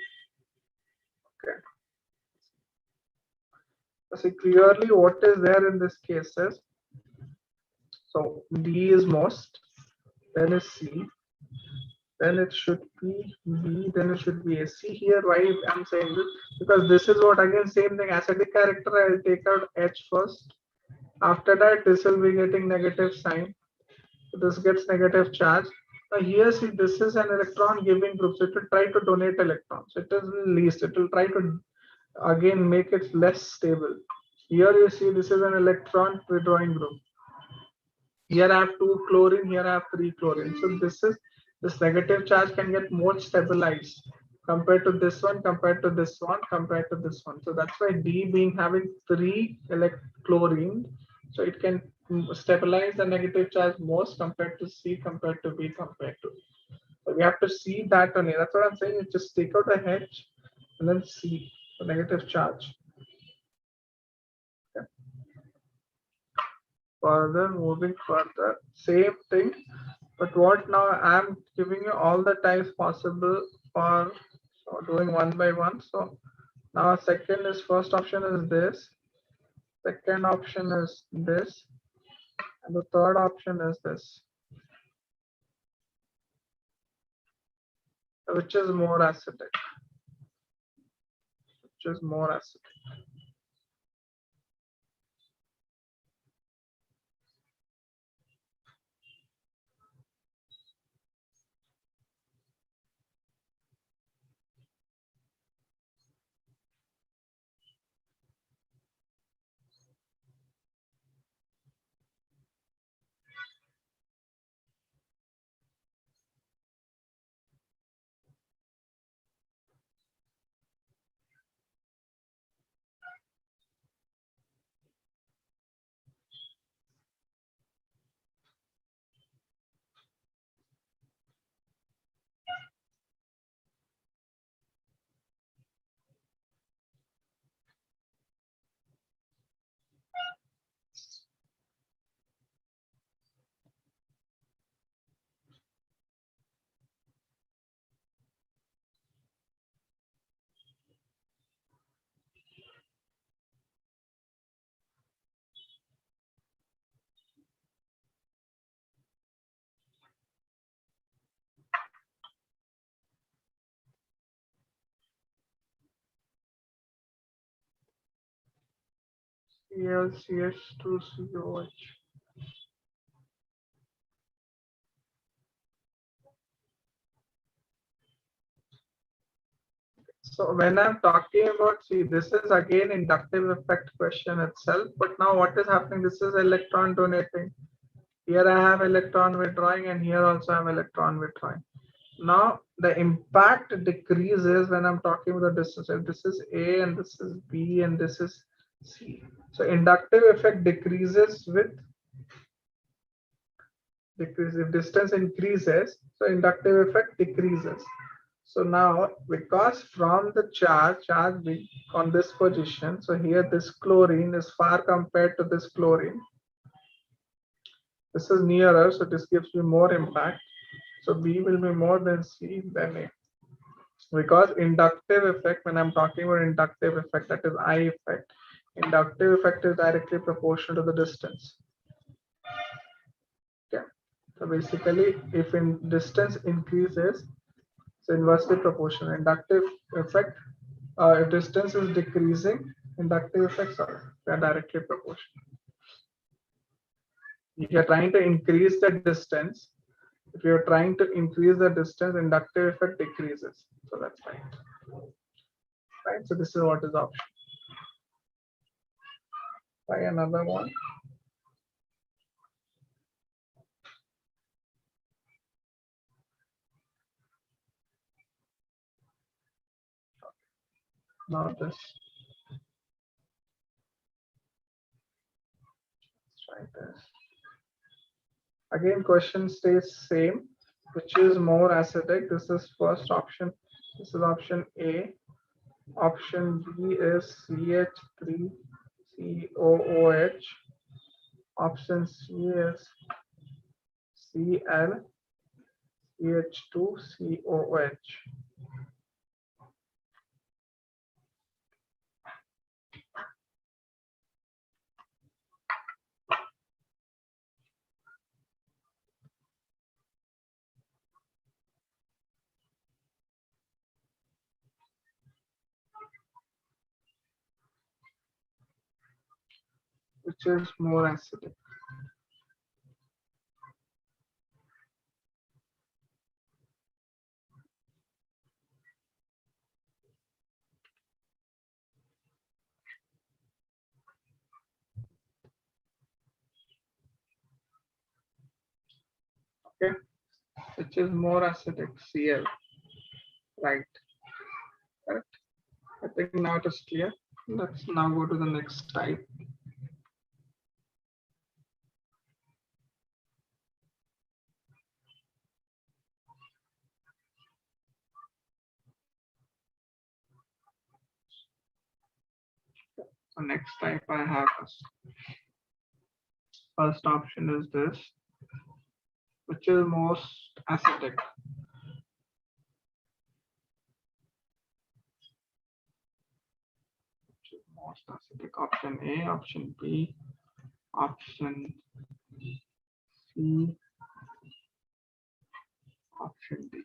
Speaker 2: Okay. So see clearly what is there in this case is, so D is most, then is C, then it should be B, then it should be A. See here why I'm saying this, because this is what, again same thing, acidic character, I'll take out H first. After that, this will be getting negative sign. So this gets negative charge. Now here, see, this is an electron giving group. So it will try to donate electrons. It is least. It will try to again make it less stable. Here you see this is an electron withdrawing group. Here I have 2 chlorine. Here I have 3 chlorine. So this negative charge can get more stabilized compared to this one, compared to this one, compared to this one. So that's why D being having 3 chlorine, so it can stabilize the negative charge most compared to C, compared to B, compared to. So we have to see that only. That's what I'm saying. You just take out a H and then C, the negative charge. Okay. Further, moving further, same thing. But what now, I'm giving you all the types possible for doing one by one. So now second is, first option is this, second option is this, and the third option is this. Which is more acidic? Which is more acidic? ClCH2COH. So when I'm talking about, see, this is again inductive effect question itself, but now what is happening? This is electron donating. Here I have electron withdrawing, and here also I have electron withdrawing. Now the impact decreases when I'm talking about the distance. If this is A and this is B and this is C. So inductive effect decreases with decrease. If distance increases, so inductive effect decreases. So now, because from the charge on this position, so here this chlorine is far compared to this chlorine. This is nearer, so this gives me more impact. So B will be more than C than A. Because inductive effect, when I'm talking about inductive effect, that is I effect. Inductive effect is directly proportional to the distance. Okay. So basically, if in distance increases, so inversely proportional. Inductive effect, if distance is decreasing, inductive effects are directly proportional. If you're trying to increase the distance, if you're trying to increase the distance, inductive effect decreases. So that's right. Right. So this is what is option. Try another one. Now this. Let's try this. Again, question stays same. Which is more acidic? This is first option. This is option A. Option B is CH3COOH. Option C is CH2COH. Which is more acidic? Okay, which is more acidic? Cl, right? Correct. I think now it is clear. Let's now go to the next type. The next type I have is, first option is this, which is most acidic. Which is most acidic? Option A, option B, option C, option D.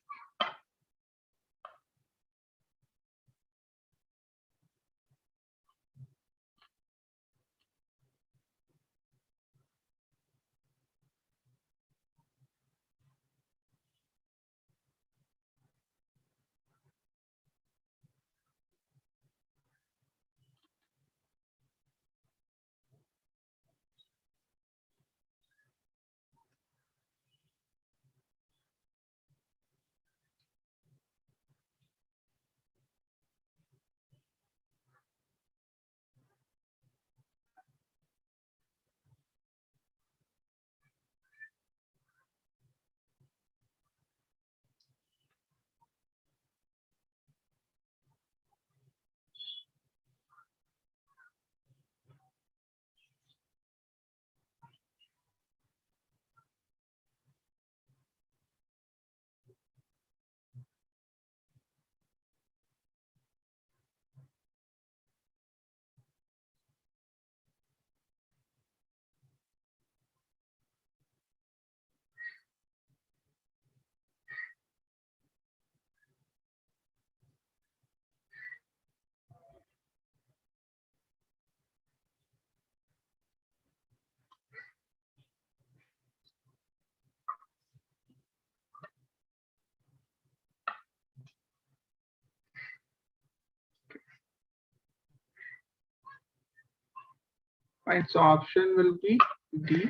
Speaker 2: Right, so option will be D,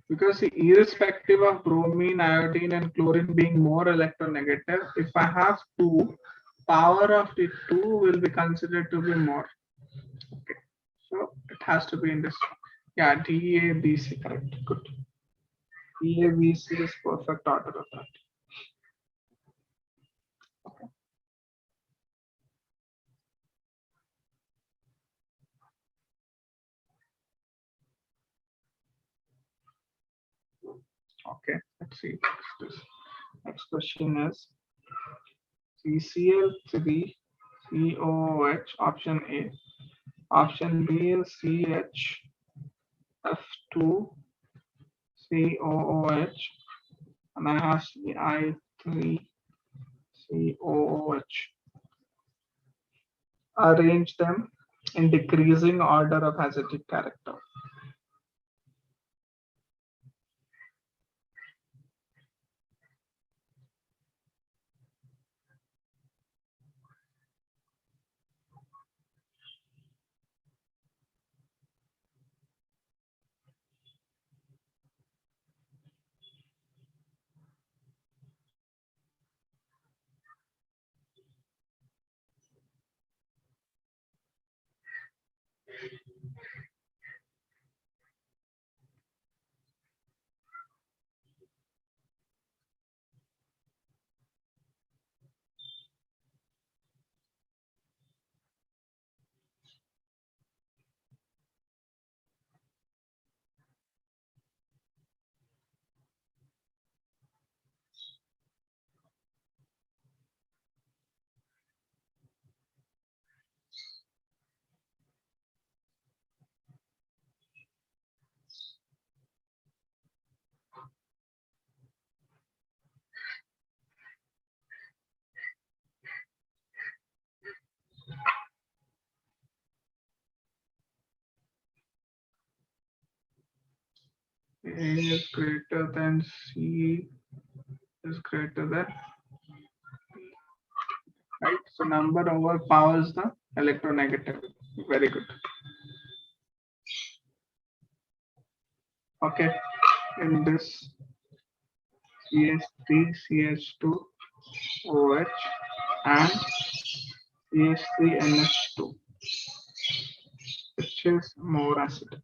Speaker 2: because irrespective of bromine, iodine, and chlorine being more electronegative, if I have two, power of the two will be considered to be more. Okay, so it has to be in this. Yeah, D, A, B, C, correct. Good. D, A, B, C is perfect order of that. Okay, let's see. This next question is CCl3COOH, option A. Option B is CHF2COOH, and I have CI3COOH. Arrange them in decreasing order of acidic character. A is greater than C is greater than, right? So number overpowers the electronegativity. Very good. Okay, in this CH3, CH2, OH and CH3, NH2, which is more acidic.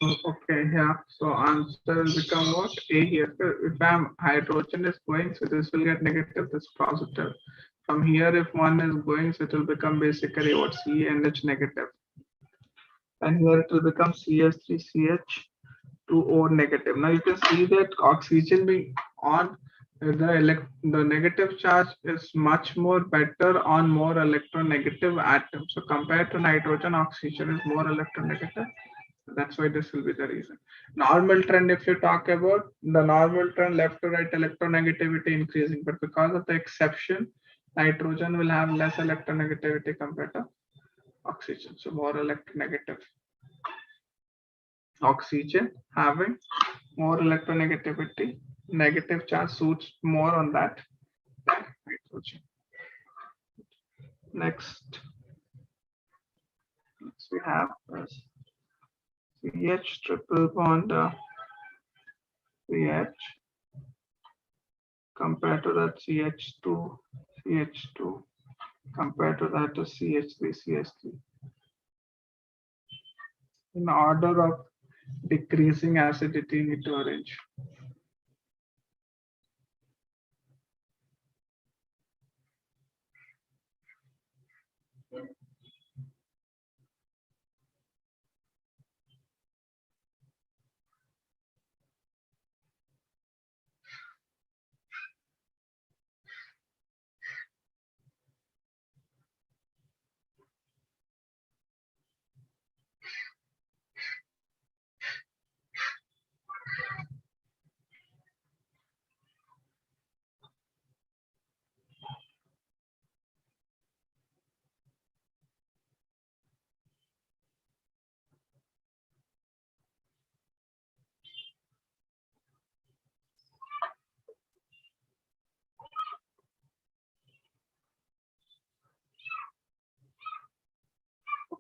Speaker 2: Okay, yeah. So answer will become what? A here. If I'm hydrogen is going, so this will get negative, this positive. From here, if one is going, so it will become basically what? CNH negative. And here it will become CH3CH2O negative. Now you can see that oxygen being on the negative charge is much more better on more electronegative atoms. So compared to nitrogen, oxygen is more electronegative. That's why this will be the reason. Normal trend, if you talk about the normal trend, left to right electronegativity increasing, but because of the exception, nitrogen will have less electronegativity compared to oxygen. So more electronegative. Oxygen having more electronegativity, negative charge suits more on that than nitrogen. Next, we have CH triple bond CH compared to that CH2, CH2 compared to that CH3, CH3. In order of decreasing acidity, you need to arrange.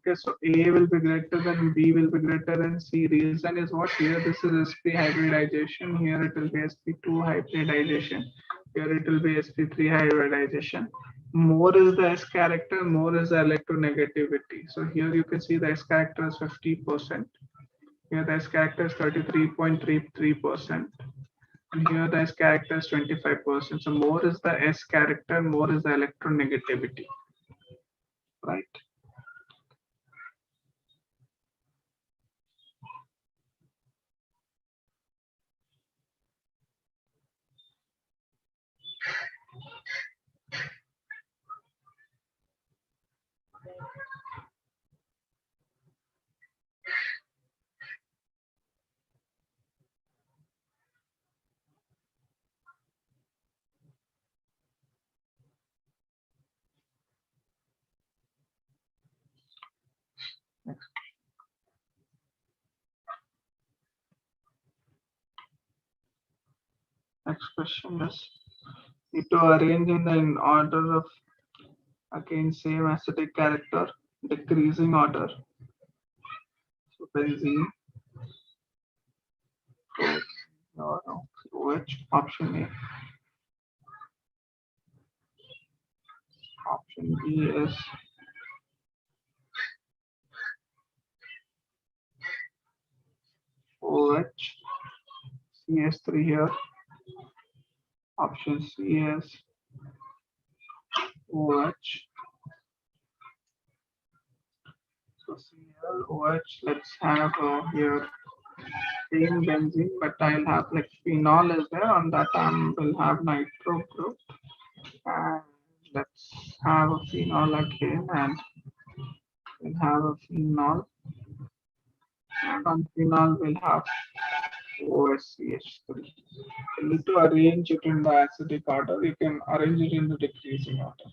Speaker 2: Okay, so A will be greater than B will be greater than C. Reason is what? Here this is sp hybridization. Here it will be sp2 hybridization. Here it will be sp3 hybridization. More is the S character, more is the electronegativity. So here you can see the S character is 50%. Here the S character is 33.33%. And here the S character is 25%. So more is the S character, more is the electronegativity. Right. Next question is, need to arrange in order of, again, same acidic character, decreasing order. So benzene, OH, option A. Option B is OH, CS3 here. Option C is OH. So Cl, OH, let's have here same benzene, but I'll have like phenol is there. On that we'll have nitro group. And let's have a phenol again, and we'll have a phenol. And on phenol we'll have OSCH3. You need to arrange it in the acidic order. You can arrange it in the decreasing order.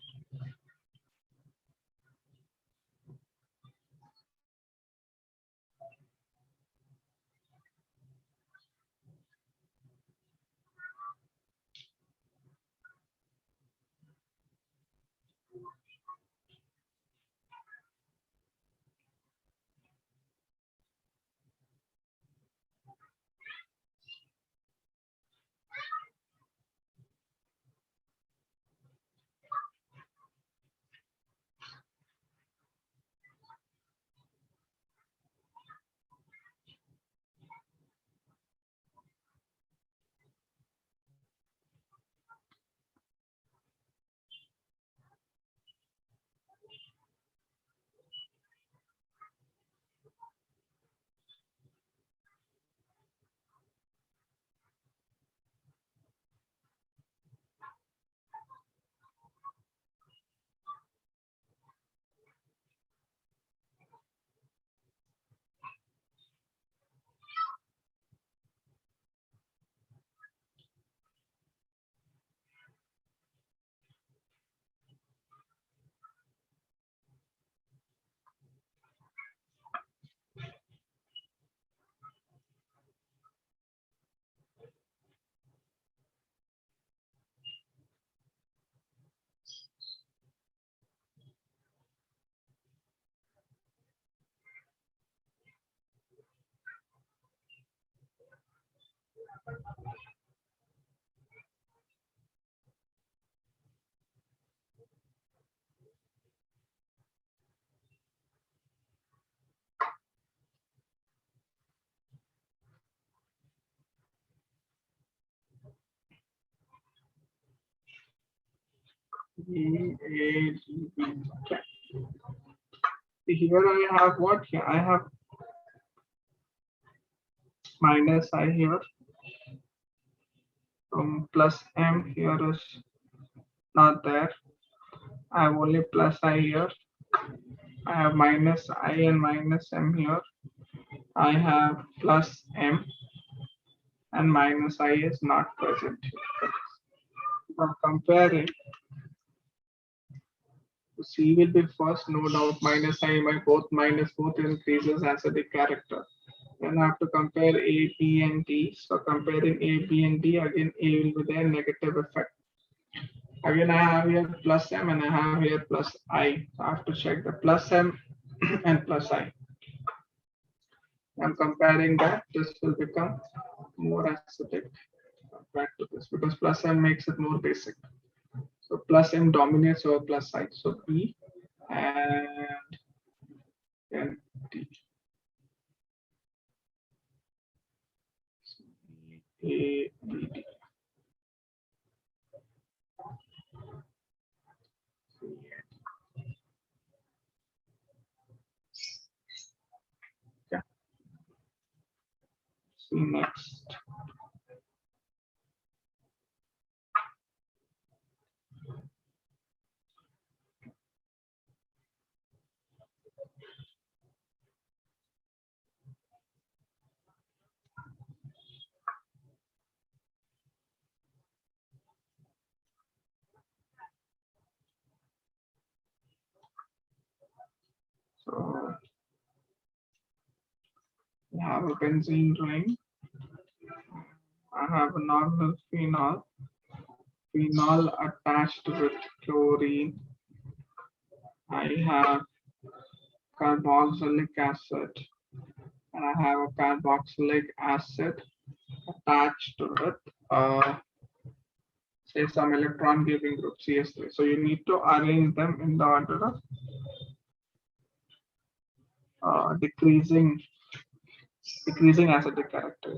Speaker 2: E, A, D, B. Okay. Here I have what? Here I have minus I here. Plus M here is not there. I have only plus I here. I have minus I and minus M here. I have plus M and minus I is not present here. Now comparing, C will be first, no doubt. Minus I, both increases acidic character. Then I have to compare A, B, and D. So comparing A, B, and D, again A will be there, negative effect. Again I have here plus M and I have here plus I. So I have to check the plus M and plus I. I'm comparing that. This will become more acidic compared to this because plus M makes it more basic. So plus M dominates over plus I. So B and then D. A, B, D. Yeah. See next. So we have a benzene ring. I have a normal phenol, phenol attached with chlorine. I have carboxylic acid, and I have a carboxylic acid attached to it. Say some electron giving group CS3. So you need to arrange them in the order of decreasing acidic character.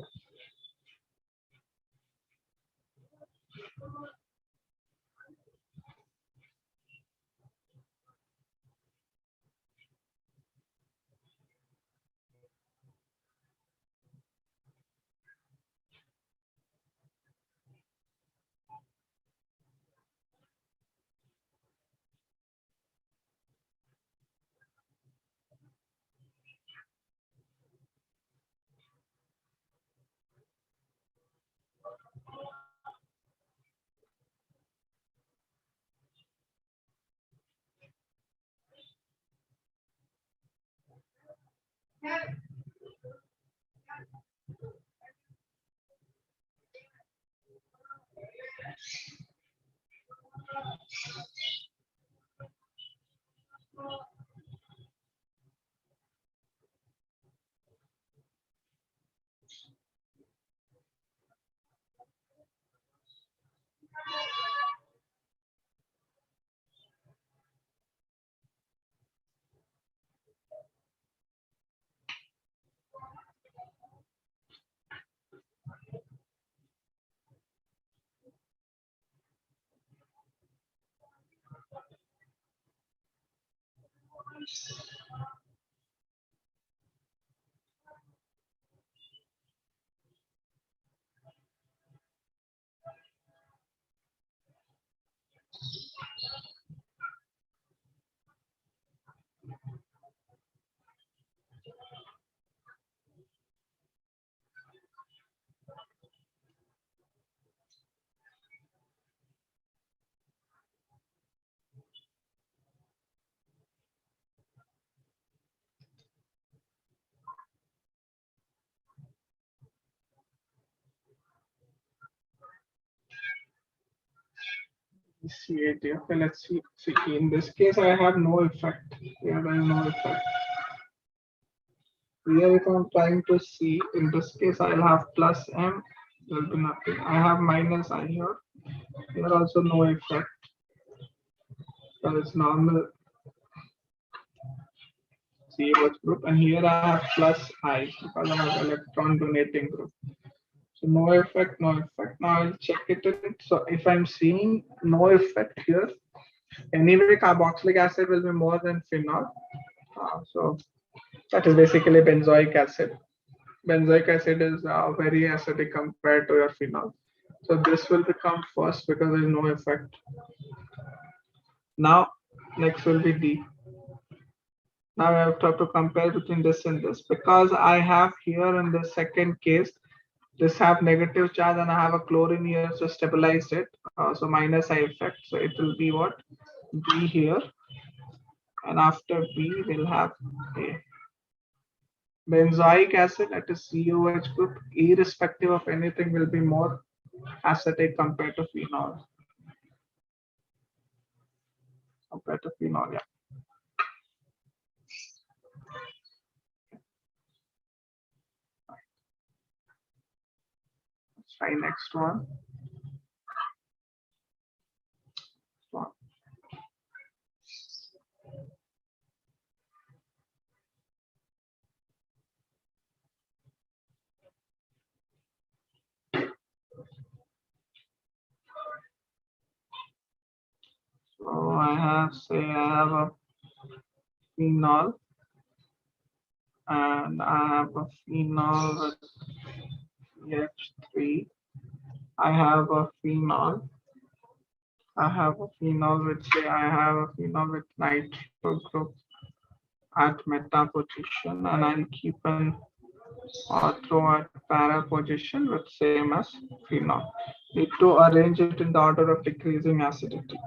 Speaker 2: C80. Okay, let's see. In this case, I have no effect. Here, I have no effect. Here, if I'm trying to see, in this case, I'll have plus M. There will be nothing. I have minus I here. Here also no effect. So it's normal CH group, and here I have plus I because I have electron donating group. So no effect, no effect. Now I'll check it in. So if I'm seeing no effect here, anyway, carboxylic acid will be more than phenol. So that is basically benzoic acid. Benzoic acid is very acidic compared to your phenol. So this will become first because there is no effect. Now next will be D. Now I have to compare between this and this because I have here in the second case, this have negative charge and I have a chlorine here to stabilize it. So minus I effect. So it will be what? B here. And after B, we'll have A. Benzoic acid, that is COH group, irrespective of anything, will be more acidic compared to phenol. Yeah. Let's try next one. So I have a phenol and I have a phenol with CH3. I have a phenol. I have a phenol with nitro group at meta position, and I'll keep an ortho at para position with same as phenol. Need to arrange it in the order of decreasing acidity.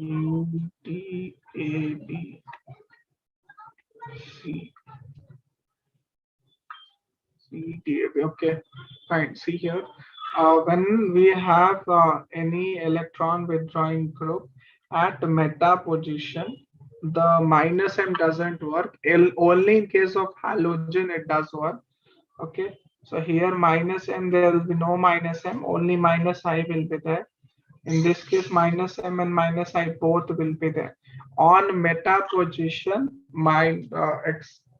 Speaker 2: U D A B C C D A B. Okay, fine. See here. When we have any electron withdrawing group at meta position, the minus M doesn't work. Only in case of halogen it does work. Okay, so here minus M, there will be no minus M, only minus I will be there. In this case, minus M and minus I both will be there. On meta position,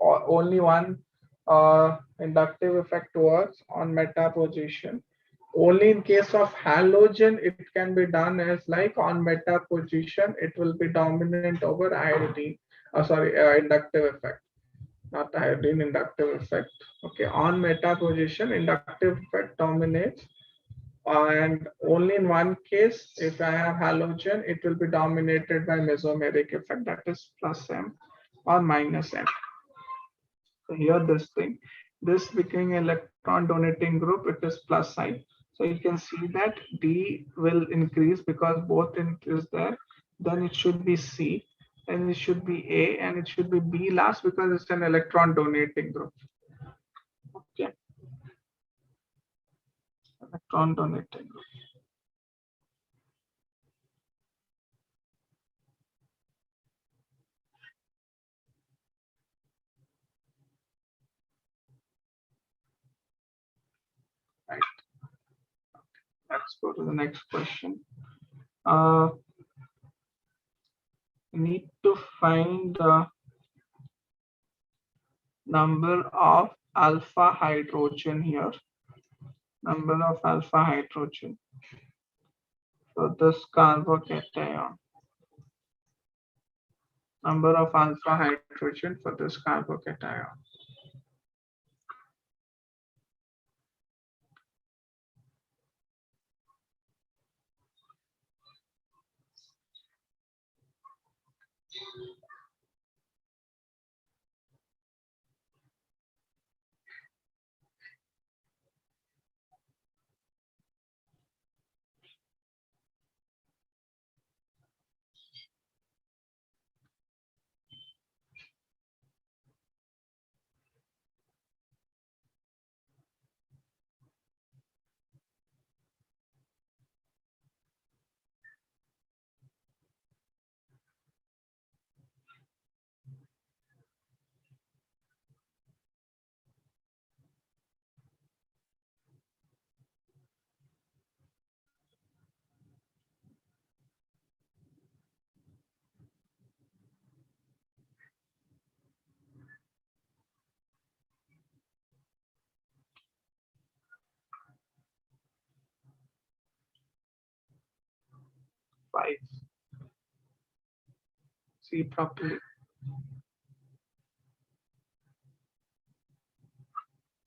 Speaker 2: only one inductive effect works on meta position. Only in case of halogen, it can be done as like on meta position, it will be dominant over iodine. Inductive effect, not iodine inductive effect. Okay, on meta position, inductive effect dominates. And only in one case, if I have halogen, it will be dominated by mesomeric effect, that is plus M or minus M. So here this becoming electron donating group, it is plus I. So you can see that D will increase because both is there. Then it should be C, and it should be A, and it should be B last because it's an electron donating group. Okay. Electron donating group. Right. Let's go to the next question. Need to find the number of alpha hydrogen here. Number of alpha hydrogen. So this carbocation. Number of alpha hydrogen for this carbocation. Five. See properly.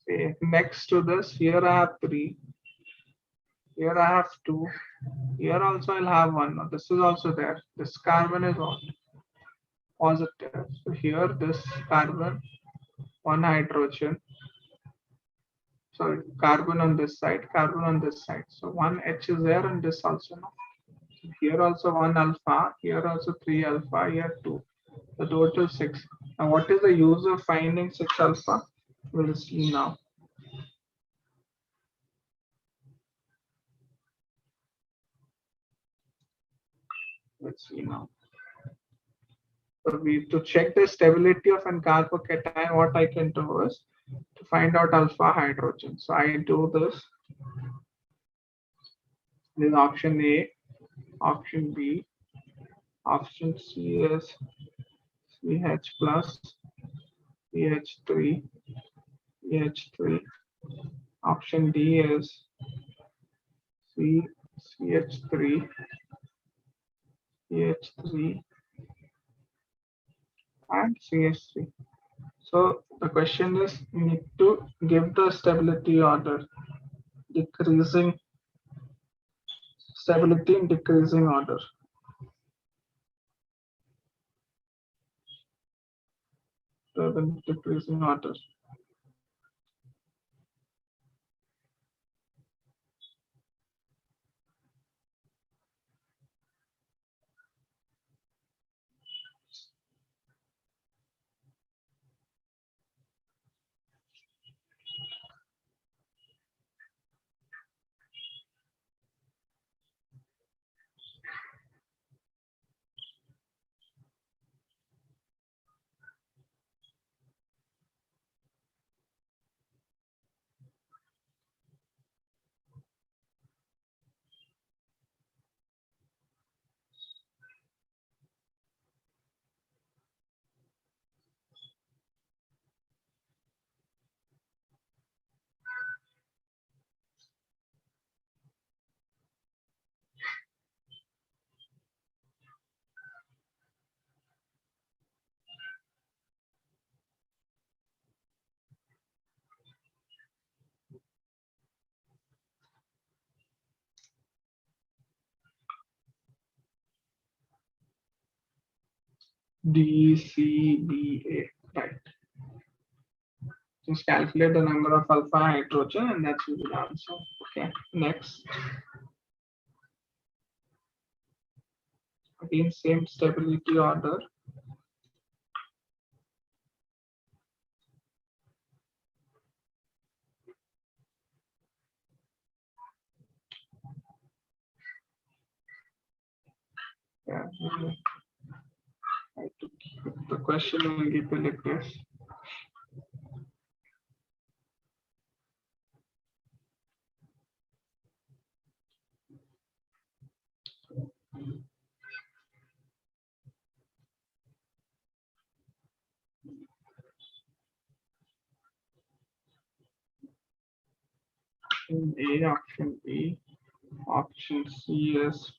Speaker 2: See, next to this, here I have 3. Here I have 2. Here also I'll have 1. Now this is also there. This carbon is on positive. So here this carbon, 1 hydrogen. Sorry, carbon on this side, carbon on this side. So 1 H is there and this also now. Here also 1 alpha, here also 3 alpha, here 2. The total 6. Now what is the use of finding 6 alpha? We'll see now. Let's see now. So to check the stability of an carbocation, what I can do is to find out alpha hydrogen. So I do this. This is option A, option B, option C is CH plus, CH3, CH3. Option D is CH3, CH3, and CH3. So the question is, you need to give the stability order, decreasing stability in decreasing order. Decreasing order. DCBA, right? Just calculate the number of alpha hydrogen and that's the answer. Okay, next. Again, same stability order. Yeah, the question will give you like this. Option A, option B, option C is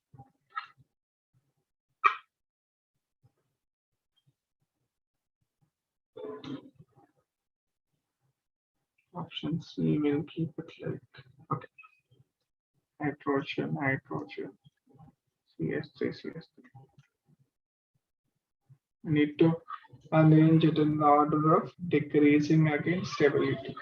Speaker 2: option C. Will keep it like okay. Hydrogen, CS3, CS3. I need to arrange it in the order of decreasing against stability.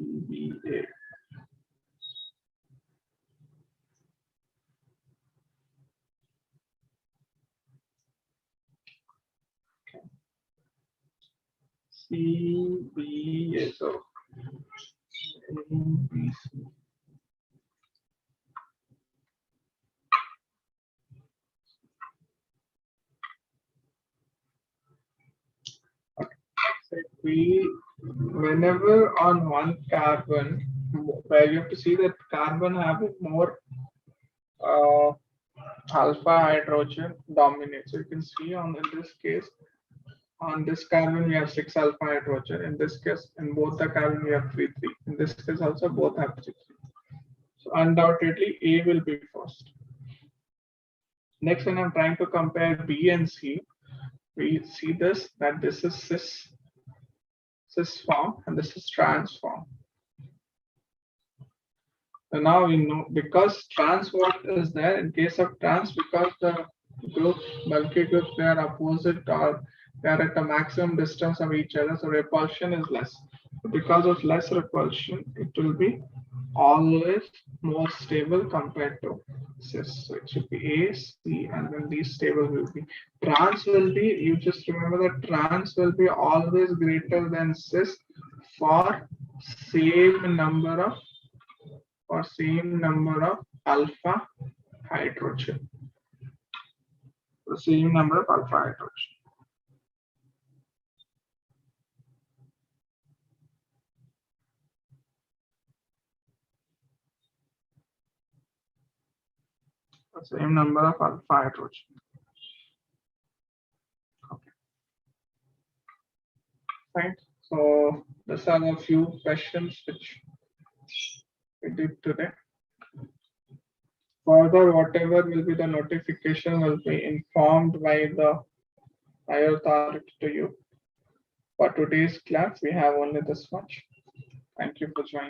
Speaker 2: CBA. CBA. So ABC. So whenever on one carbon, where you have to see that carbon having more alpha hydrogen dominates. So you can see on in this case, on this carbon we have 6 alpha hydrogen. In this case, in both the carbon we have 3, 3. In this case also both have 6. So undoubtedly A will be first. Next, when I'm trying to compare B and C, we see this that this is cis form and this is trans form. So now we know because trans what is there in case of trans, because the groups, bulky groups, they are opposite or they are at a maximum distance of each other, so repulsion is less. Because of less repulsion, it will be always more stable compared to cis. So it should be A, C, and then these stable will be. Trans will be, you just remember that trans will be always greater than cis for same number of alpha hydrogen. The same number of alpha hydrogen. The same number of alpha hydrogen. Okay. Right. So these are a few questions which we did today. Further, whatever will be the notification will be informed by the higher authority to you. For today's class, we have only this much. Thank you for joining.